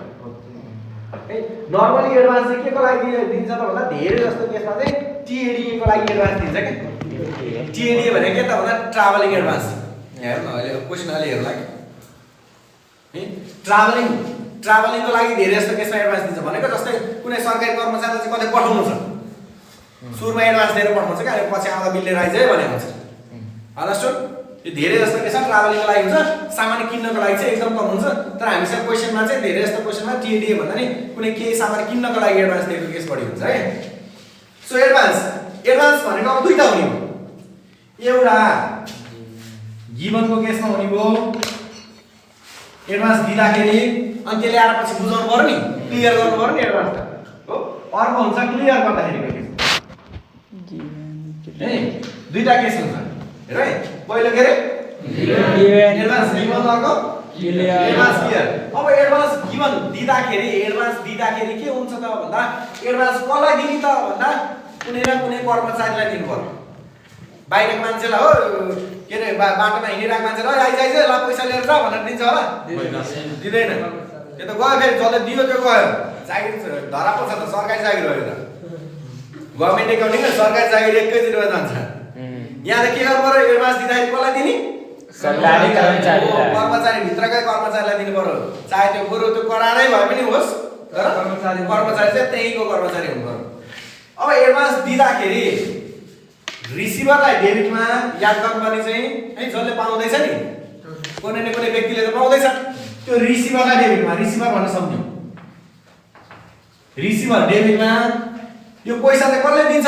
है। नर्मली एडभान्स चाहिँ के को लागि दिन्छ त भन्दा धेरै जस्तो केसमा चाहिँ टिएडीए को लागि एडभान्स दिन्छ के। टिएडीए भने के त भन्दा ट्राभलिङ एडभान्स। हेर्नु अहिले क्वेसन अलि हेर्ला है। ट्राभलिङको लागि धेरै जस्तो केसमा एडभान्स दिन्छ भनेको जस्तै कुनै सरकारी कर्मचारीलाई चाहिँ कतै पठाउनु छ सुरुमा एडभान्स दिएर पठाउँछ क्या अनि पछि आउँदा बिल लिएर आइज है भने हुन्छ। अन्डरस्टुड? यो धेरै जस्तो केसमा ट्राभलिङको लागि हुन्छ, सामान किन्नको लागि चाहिँ एकदम कम हुन्छ। तर हामीसँग क्वेसनमा चाहिँ धेरै जस्तो क्वेसनमा टिएडीए भन्दा नि कुनै केही सामान किन्नको लागि एडभान्स दिएको केस बढी हुन्छ है। सो एडभान्स भनेको अब दुईटा हुने हो। एउटा गिभनको केसमा हुने भयो एडभान्स दिँदाखेरि अनि त्यसले आएर पछि बुझाउनु पर्यो नि, क्लियर गर्नु पर्यो नि एडभान्स हो। अर्को हुन्छ क्लियर गर्दाखेरिको केस है। दुईटा केस हुन्छ हेर है। पहिलो के रे एडभान्स गिभन, अर्को एडभान्स क्लियर। अब एडभान्स गिभन दिँदाखेरि के हुन्छ त भन्दा एडभान्स कसलाई दिने त भन्दा कुनै न कुनै कर्मचारीलाई दिनु पर्यो। बाहिरको मान्छेलाई हो के रे बाटोमा हिँडिरहेको मान्छेलाई आइज ल पैसा लिएर जा भनेर दिन्छ होला? दिँदैन। त्यो त गयो फेरि जसले दियो त्यो गयो, जागिर धरा पर्छ त, सरकारी जागिर हो यो त। गभर्मेन्ट एकाउन्टिङ सरकारी जागिर एकैचोटिमा जान्छ। यहाँ त के गर्नु पर्यो एडभान्स दिँदाखेरि कसलाई दिने? सरकारी कर्मचारी भित्रकै कर्मचारीलाई दिनु पर्यो। चाहे त्यो बरु त्यो करारै भए पनि होस् तर कर्मचारी चाहिँ त्यहीको कर्मचारी हुनु पर्यो। अब एडभान्स दिँदाखेरि रिसिभरलाई डेबिटमा याद गर्नुपर्ने चाहिँ है जसले पाउँदैछ नि कुनै न कुनै व्यक्तिले त पाउँदैछ त्यो रिसिभरलाई डेबिटमा, रिसिभर भनेर सम्झ्यौ। रिसिभर डेबिटमा यो पैसा चाहिँ कसले दिन्छ त?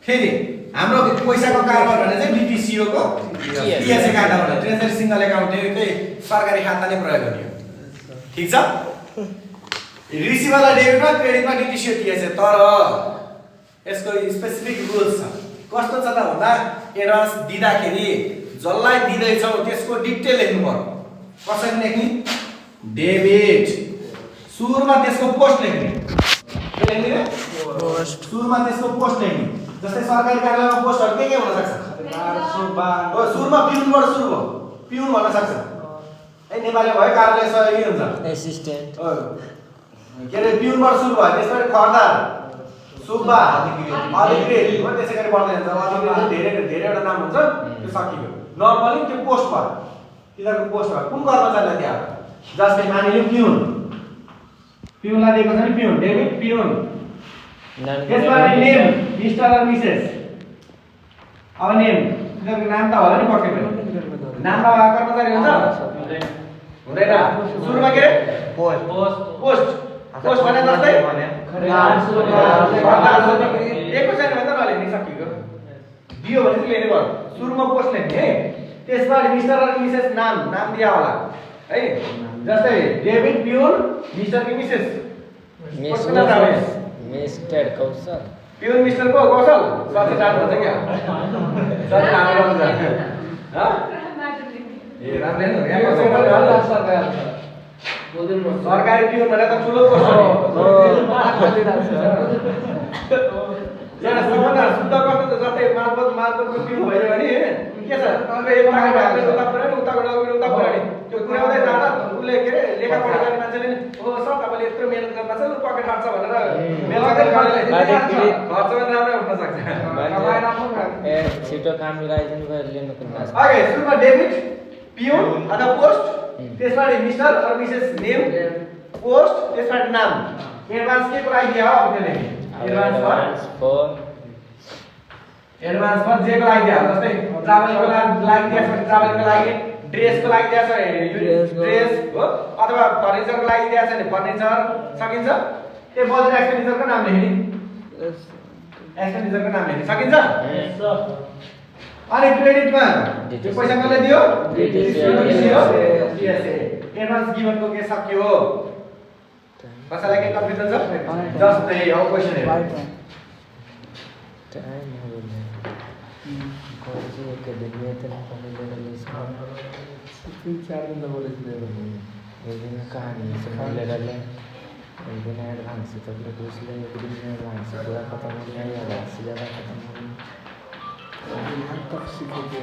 फेरि हाम्रो पैसाको कारोबार भने चाहिँ डिटिसिओ को टिएसए खाताबाट ट्रेजरी सिंगल एकाउन्ट त्यही सरकारी खाता नै प्रयोग गर्ने हो। ठीक छ? रिसिभरलाई डेबिटमा, क्रेडिटमा डिटिसिओ टिएसए। तर यसको स्पेसिफिक रुल्स छ। कस्तो छ त भन्दा एडभान्स दिँदाखेरि जसलाई दिँदैछौ त्यसको डिटेल लेख्नु पर्यो। कसरी लेख्ने? डेबिट। सुरुमा त्यसको पोस्ट लेख्ने। के लेख्ने रे? पोस्ट। सुरुमा त्यसको पोस्ट लेख्ने। जस्तै सरकारी कार्यालयमा पोस्टहरु के हुन सक्छ? हो सुरुमा पिउनबाट सुरु भयो, पिउन भन्न सक्छ। ए नेपाली भयो कार्यालय सहयोगी हुन्छ, एसिस्टेन्ट। हो के रे पिउनबाट सुरु भयो, त्यसपछि खर्दार, सुब्बा, अधिकृत हो, त्यसैगरी बढ्दै जान्छ। अधिकृत धेरैवटा नाम हुन्छ, त्यो सकियो। नर्मली त्यो पोस्ट भयो, तिनीहरुको पोस्ट भयो। कुन कर्मचारीलाई दियो? जस्तै मानिलियौ पिउन, पिउनलाई दिएको छ नि पिउन, डेबिट पिउन। त्यसमा नेम मिस्टर र मिसेस। अब नेम तिनीहरुको नाम त होला नि पक्कै पनि। नाम नभएको कर्मचारी हुन्छ? हुँदैन। सुरुमा के रे? पोस्ट। पोस्ट भने जस्तै एको छैन भने त नलेख्ने सकियो। दियो भने चाहिँ लेख्नु पर्यो। सुरुमा पोस्ट लेख्ने है। त्यसपछि मिस्टर र मिसेस नाम दिया होला है। जस्तै डेभिड पिउन मिस्टर कि मिसेस? मिस्टर कौशल। पिउन मिस्टर को कौशल? साथै जानु हुन्छ क्या? साथै हाम्रो हुन्छ। ह? ए राम्रै हो। यहाँ सरकारी पिउन भने त ठुलो पोस्ट हो। यहाँ शुद्ध कस्तो त जस्तै मालपोतको पिउन भयो भने के छ? अब एक पाकेट हाल्ने उता पुर्याउने उताबाट लगेर उता पुर्याउने। त्यो पुर्याउँदै जाँदा उसले के रे लेखा पढा गर्ने मान्छेले ओ सर तपाईले यत्रो मेहनत गर्नुपर्छ लु पकेट हाल्छ भनेर बेलाकै गरेर खर्च पनि राम्रो उठ्न सक्छ। ए छिटो काम मिलाइदिनु भयो लिनु पर्छ। ओके सुरुमा डेबिट पिउन अथवा पोस्ट, त्यसपछि मिस्टर र मिसेस नेम, पोस्ट, त्यसपछि नाम। एडभान्स के को लागि दिया हो अब त्यसले? एडभान्स फर जे को लागि दिया हो। जस्तै ट्राभलिङको लागि दिया छ भने ट्राभलिङको लागि, ड्रेसको लागि दिया छ भने ड्रेस हो, अथवा फर्निचरको लागि दिया छ भने फर्निचर सकिन्छ। त्यो बजेट एक्सपेन्डिचरको नाम लेख्ने, एक्सपेन्डिचरको नाम लेख्ने सकिन्छ। अनि क्रेडिटमा त्यो पैसा कसले दियो? टिएसए। एडभान्स गिभनको के सक्यो? कसैलाई के कन्फ्युजन छ? जस्तै अब क्वेशन हेरौँ। टाइम हो गयो। कौन-सी एक दिन में इतना पहले रिलीज कर? 3-4 दिन तो बोले थे। एक दिन कहानी से पहले डाले। एक दिन एडवांस से तब कुछ ले, एक दिन एडवांस पूरा खत्म हो गया या ज्यादा खत्म हो गया। तक सीखे थे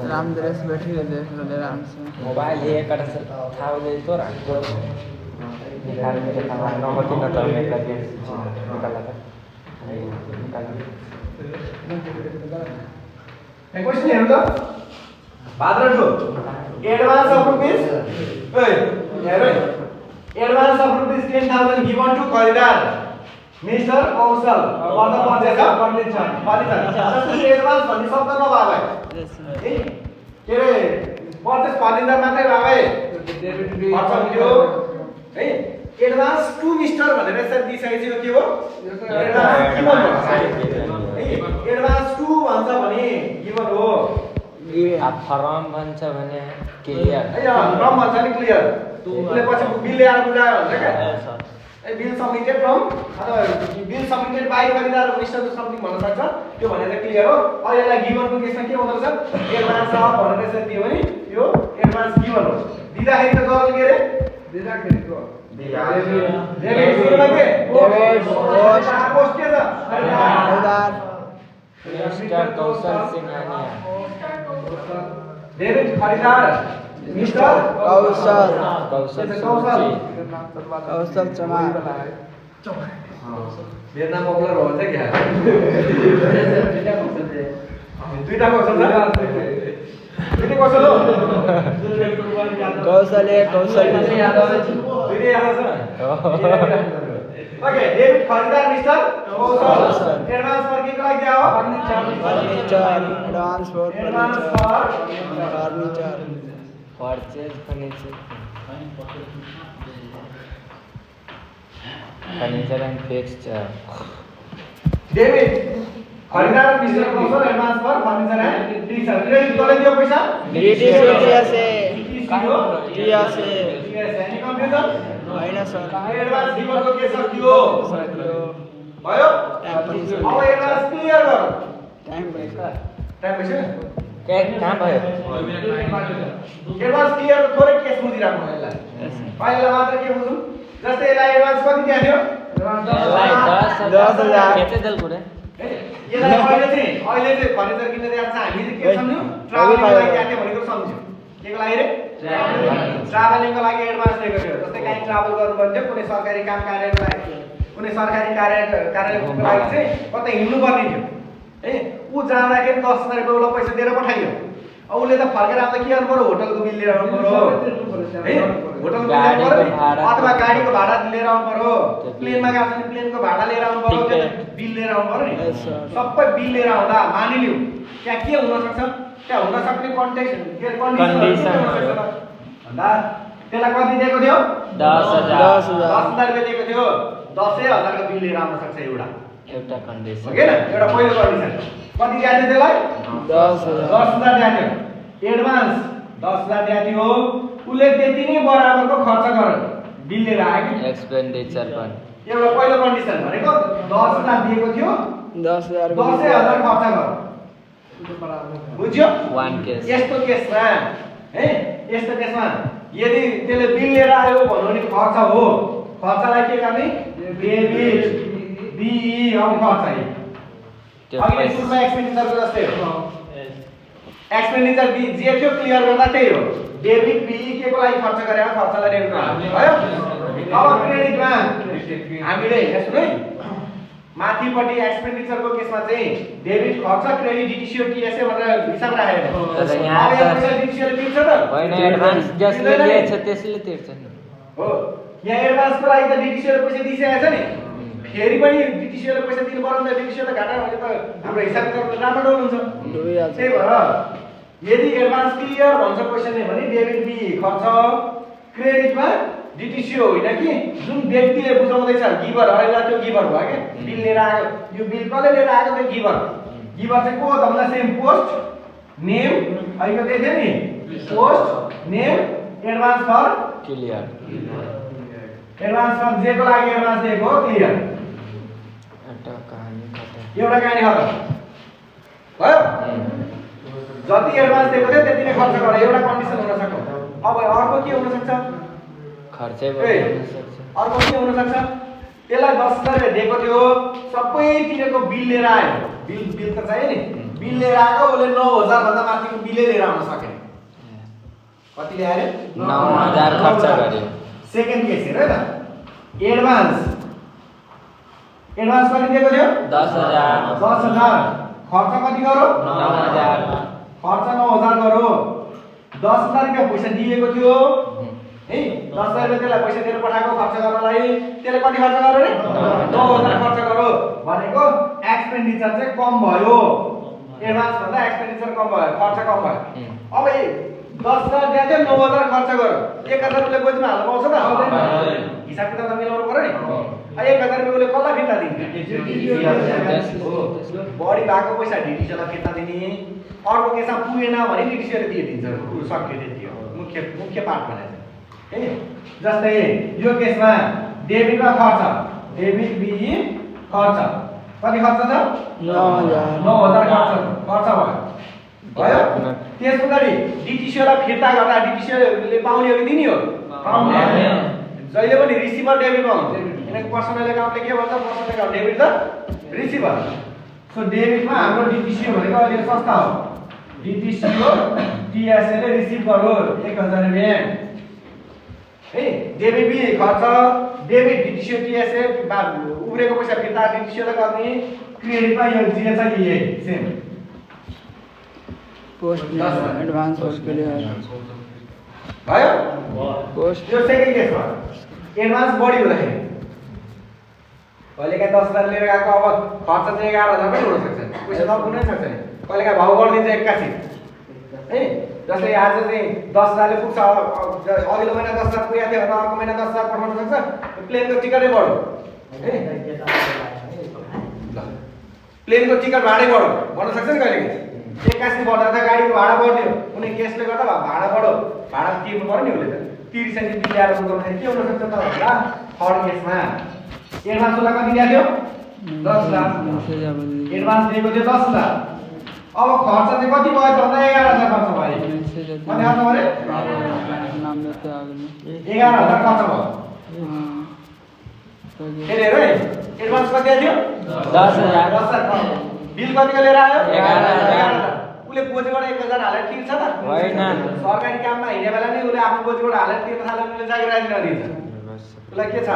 रामदरेश बैठी हुए देख रहे आराम से मोबाइल ये कर था ले तो रख निकाल के था ना होती ना तो मैं करके निकाला था क्वेश्चन हेर्नु त भाद्र ठो एडभान्स अफ रुपीस हेर advance of rupees 10,000 given to खरिदार मिस्टर कौशल मतलब पञ्चायत फर्निचर एडभान्स भन्ने शब्द नभए भाइ के रे पर्चेस फर्निचर मात्रै भए खर्च हुन्थ्यो है एडभान्स टु मिस्टर भनेर यसरी दिइसकेको के हो एडभान्स टु भन्छ भने गिवन हो अब फर्म भन्छ भने क्लियर फर्म भन्छ नि क्लियर उसले पछि बिल ल्याएर बुझायो भन्छ क्या बिल सबमिटेड फ्रम अथवा बिल सबमिटेड बाइ खरिदार मिस्टर टु समथिङ भन्न सक्छ त्यो भनेर क्लियर हो अहिलेलाई गिवनको केसमा के हुँदो रहेछ एडभान्स अफ भनेर यसरी दियो भने यो एडभान्स गिवन हो दिँदाखेरि त गरल के रे दिँदाखेरिको डेबिट सुरुमा के पोस्ट के छ खरिदार मिस्टर कौशल सिंघानिया डेबिट खरिदार मिस्टर कौशल चमार मेरो नाम पपुलर हो भन्छ क्या दुईटा कौशल छ दुईटा कौशल हो कौशल दुईटा याद छ ओके डेबिट खरिदार मिस्टर कौशल एडभान्स फर के लागि दिया हो furniture advance for advance furniture purchase furniture and fixture debit खरिदार mister Kaushal advance for furniture and fixture credit कसले दियो पैसा डीटीसीएसए एनी कन्फ्युजन हैन सर एडभान्स दिएको के सकियो भयो अब एडभान्स क्लियर गर टाइम भइसक्यो टाइम भइसक्यो के कहाँ भयो एडभान्स क्लियर थोरै केस बुझिराख्नु यसलाई पहिला मात्र के बुझौँ जस्तै यसलाई एडभान्स कति दिएको थियो 10,000 केचे दल कुरा यसलाई अहिले चाहिँ फर्निचर किन्न दिएको छ हामी चाहिँ के सम्झ्यौ ट्राभलिङको लागि दिएको थियो भनेको सम्झ्यौ केको लागि रे ट्राभलिङको लागि एडभान्स दिएको थियो जस्तै कहीँ ट्राभल गर्नु पर्यो कुनै सरकारी काम कार्यको लागि कुनै सरकारी कार्यालयको लागि चाहिँ कतै हिँड्नु पर्ने थियो है उ जाँदाखेरि 10,000 रुपैयाँ उलाई पैसा दिएर पठाइयो अब उसले त फर्केर आउँदा के गर्नु पर्यो होटलको बिल लिएर आउनु पर्यो है होटलको बिल लिएर पर्यो अथवा गाडीको भाडा लिएर आउनु पर्यो प्लेनमा गएको छ भने प्लेनको भाडा लिएर आउनु पर्यो बिल लिएर आउनु पर्यो नि सबै बिल लिएर आउँदा मानिलिउ त्यहाँ के हुन सक्छ त्यहाँ हुन सक्ने कन्डिसन भन्दा त्यसलाई कति दिएको थियो 10,000 रुपैयाँ दिएको थियो 10,000 को बिल लिएर आउन सक्छ एउटा कन्डिसन हो के न एउटा पहिलो कन्डिसन कति दिएको थियो त्यसलाई 10,000 दिएको थियो एडभान्स 10,000 दिएको थियो उले त्यति नै बराबरको खर्च गर्यो बिल लिएर आयो कि एक्सपेन्डिचर पनि एउटा पहिलो कन्डिसन भनेको 10,000 दिएको थियो 10,000 खर्च गर्यो बुझ्यो वान केस यस्तो केसमा है यस्तो केसमा यदि त्यसले बिल लिएर आयो भन्नु नि खर्च हो खर्चलाई के गर्ने डेबिट बीई अब खर्च है अघि सुरुमा एक्सपेन्डिचरको जस्तै हो एक्सपेन्डिचर बी जे थियो क्लियर गर्दा त्यही हो डेबिट बीई के को लागि खर्च गरेर खर्चलाई डेबिट गर्नु भयो अब क्रेडिटमा हामीले यसो है माथिपट्टि एक्सपेन्डिचरको केसमा चाहिँ डेबिट खर्च क्रेडिट डिटिसिओ टीएसए भनेर हिसाब राखेको तर यहाँ त डिटिसिओले तिर्छ त हैन एडभान्स जसले लिएछ त्यसले तिर्छ नि हो यहाँ एडभान्सको लागि त डिटिसिओले पैसा दिइसकेको छ नि फेरि पनि डिटिसिओले पैसा दिनु पर्यो नि डिटिसिओ त घाटा भने त हाम्रो हिसाब किताब राम्रो हुन्छ त्यही भएर यदि एडभान्स क्लियर भन्छ क्वेशनले भने डेबिट बी खर्च क्रेडिटमा डिटिसिओ होइन कि जुन व्यक्तिले बुझाउँदैछ गिभर अहिले त्यो गिभर भयो के बिल लिएर आयो यो बिल कसले लिएर आएको त्यो गिभर चाहिँ को हो त भन्दा सेम पोस्ट नेम अहिले दिएको थियो नि post name advance for clear advance for जे को लागि एडभान्स दिएको हो क्लियर एउटा कहानी खतम एउटा कहानी खतम भयो जति एडभान्स दिएको थियो त्यति नै खर्च गर एउटा कन्डिसन हुन सक्छ अब अर्को के हुन सक्छ खर्चै अर्को के हुन सक्छ त्यसलाई 10,000 दिएको थियो सबै तिरेको बिल लिएर आयो बिल त चाहियो नि बिल लिएर आएको उसले 9,000 भन्दा माथिको बिलै लिएर आउन सकेन कति ल्यायो 9,000 खर्च गर्यो सेकेन्ड केस हेर न एडभान्स कति दिएको थियो 10,000 खर्च कति गरो 9,000 खर्च 9,000 गरो 10,000 रुपैयाँ पैसा दिएको थियो है 10,000 रुपैयाँ त्यसलाई पैसा दिएर पठाएको खर्च गर्नलाई त्यसले कति खर्च गर्यो रे 9,000 खर्च गर्यो भनेको एक्सपेन्डिचर चाहिँ कम भयो एडभान्स भन्दा एक्सपेन्डिचर कम भयो खर्च कम भयो अब 10,000 दिएको थियो 9,000 खर्च गर्यो 1,000 रुपैयाँ गोजीमा हाल्न पाउँछ त हिसाब किताब त मिलाउनु पर्यो नि 1,000 रुपैयाँ उसले कसलाई फिर्ता दिन्छ बढी भएको पैसा डिटिसीलाई फिर्ता दिने अर्को केसमा पुगेन भने डिटिसीले दिइदिन्छ सक्यो त्यति हो मुख्य पार्ट भनेको है जस्तै यो केसमा डेबिटमा खर्च डेबिट बिई खर्च कति खर्च छ 9,000 खर्च भयो त्यस पछाडि डिटिसीलाई फिर्ता गर्दा डिटिसीले पाउने हो कि दिने हो पाउने जहिले पनि रिसिभर डेबिटमा हुन्छ किनकि पर्सनल एकाउन्टले के भन्छ पर्सनल एकाउन्ट डेबिट त रिसिभर सो डेबिटमा हाम्रो डिटिसी भनेको अलि सस्ता हो डिटिसी हो टीएसए ले रिसिभ गर्यो 1,000 रुपैयाँ है डेबिट बी खर्च डेबिट डिटिसी टीएसए उब्रेको पैसा फिर्ता डिटिसीलाई गर्ने क्रेडिटमा यो जे छ यही same post advance post clear भयो पोस्ट यो सेकेन्ड केसमा एडभान्स बढी हुँदाखेरि कहिलेकाहीँ 10,000 लिएर गएको अब खर्च चाहिँ 11,000 पनि हुन सक्छ पैसा नपुग्नै सक्छ नि कहिलेकाहीँ भाउ बढ्दिन्छ एक्कासी है जस्तै आज चाहिँ 10,000 ले पुग्छ अघिल्लो महिना 10,000 पुगेको थियो भने अर्को महिना 10,000 पठाउन सक्छ प्लेनको टिकटै बढ्यो है प्लेनको टिकट भाडै बढ्यो भन्न सक्छ नि कहिलेकाहीँ एक्कासी बढ्दा त गाडीको भाडा बढ्ने हो कुनै केसले गर्दा भाडा बढ्यो भाडा तिर्नु पर्यो नि उसले त तिर्सै ल्याएर बुझाउँदाखेरि के हुन सक्छ त भन्दा थर्ड केसमा एडभान्स उसलाई कति दिएको थियो 10,000 एडभान्स दिएको थियो 10,000 अब खर्च चाहिँ कति भयो त भन्दा 11,000 खर्च भयो कति खर्च भयो 11,000 खर्च भयो फेरि हेर है एडभान्स कति आयो 10,000 बिल कतिको लिएर आयो 11,000 उसले गोजीबाट 1,000 हालेर तिर्छ त होइन सरकारी काममा हिँड्ने बेला नै उसले आफ्नो गोजीबाट हालेर तिर्न थाल्यो उसले जागिर राजी नदिन्छ उसलाई के छ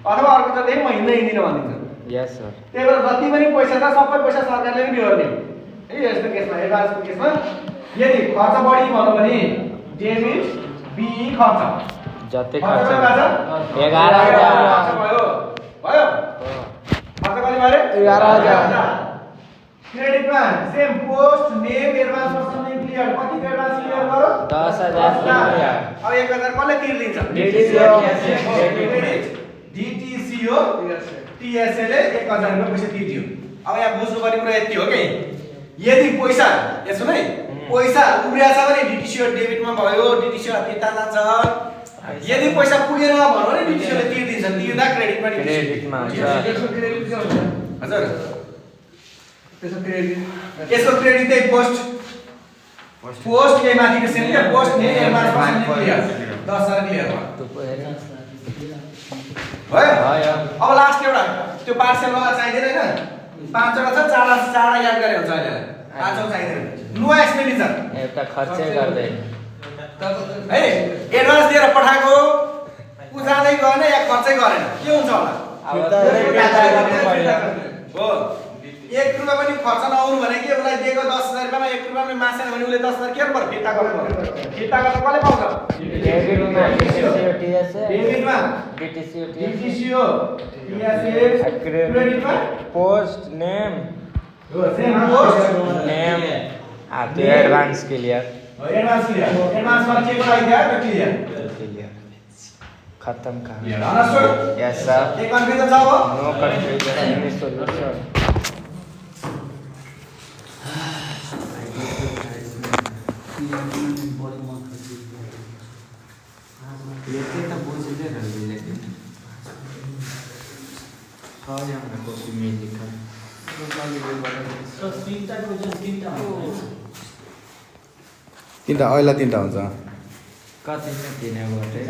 अथवा अर्को त त्यही म हिँड्दिनँ भनिदिन्छ यस सर त्यही भएर जति पनि पैसा छ सबै पैसा सरकारले नै बिहोर्ने है यस्तो केसमा एडभान्सको केसमा यदि खर्च बढी भन्यो भने डेबिट बिई खर्च जति खर्च खर्च भयो 11,000 भयो खर्च कति भयो 11,000 क्रेडिटमा same post name advance person name clear कति एडभान्स क्लियर गरो 10,000 क्लियर अब 1,000 कसले तिर्दिन्छ डिटिसी हो टीएसए ले 1,000 रुपैयाँ पैसा तिर्दियो अब यहाँ बुझ्नुपर्ने कुरा यति हो कि यदि पैसा यसो नै पैसा उब्रिया छ भने डिटिसी डेबिटमा भयो डिटिसी फिर्ता जान्छ यदि पैसा पुगेन भन्यो भने डिटिसीले तिर्दिन्छ तिर्दा क्रेडिटमा हजुर यसको क्रेडिट चाहिँ पोस्ट के माथिको सेम के पोस्ट ने एडभान्स क्लियर 10,000 क्लियर भयो अब लास्ट एउटा त्यो पार्सल वाला चाहिदैन हैन 5 वटा छ 4 याद गरे हुन्छ अहिले 5 चाहिदैन नो एक्सपेन्डिचर एउटा खर्चै गर्दैन है एडभान्स दिएर पठाएको उ जाँदै गएन या खर्चै गरेन के हुन्छ होला अब हो 1 रुपैयाँ पनि खर्च नआउनु भने के उसलाई दिएको 10,000 रुपैयाँमा 1 रुपैयाँ पनि मासेन भने उसले 10,000 के गर्नु फिर्ता गर्नु फिर्ता गर्न कसले पाउँछ डेबिटमा डिटिसी हो टीएसए क्रेडिटमा पोस्ट नेम हो सेम पोस्ट नेम त्यो advance clear advance clear advance मा के को लागि दियो त्यो क्लियर खत्म कहानी अंडरस्टूड यस सर एक कन्फ्युजन छ अब नो कन्फ्युजन एनी सोल्युशन लेते तो बुझले रहली लेकिन हाँ यहाँ कॉपी में लिखा तीनटा ऐला तीनटा हुन्छ कति चाहिँ दिने गरे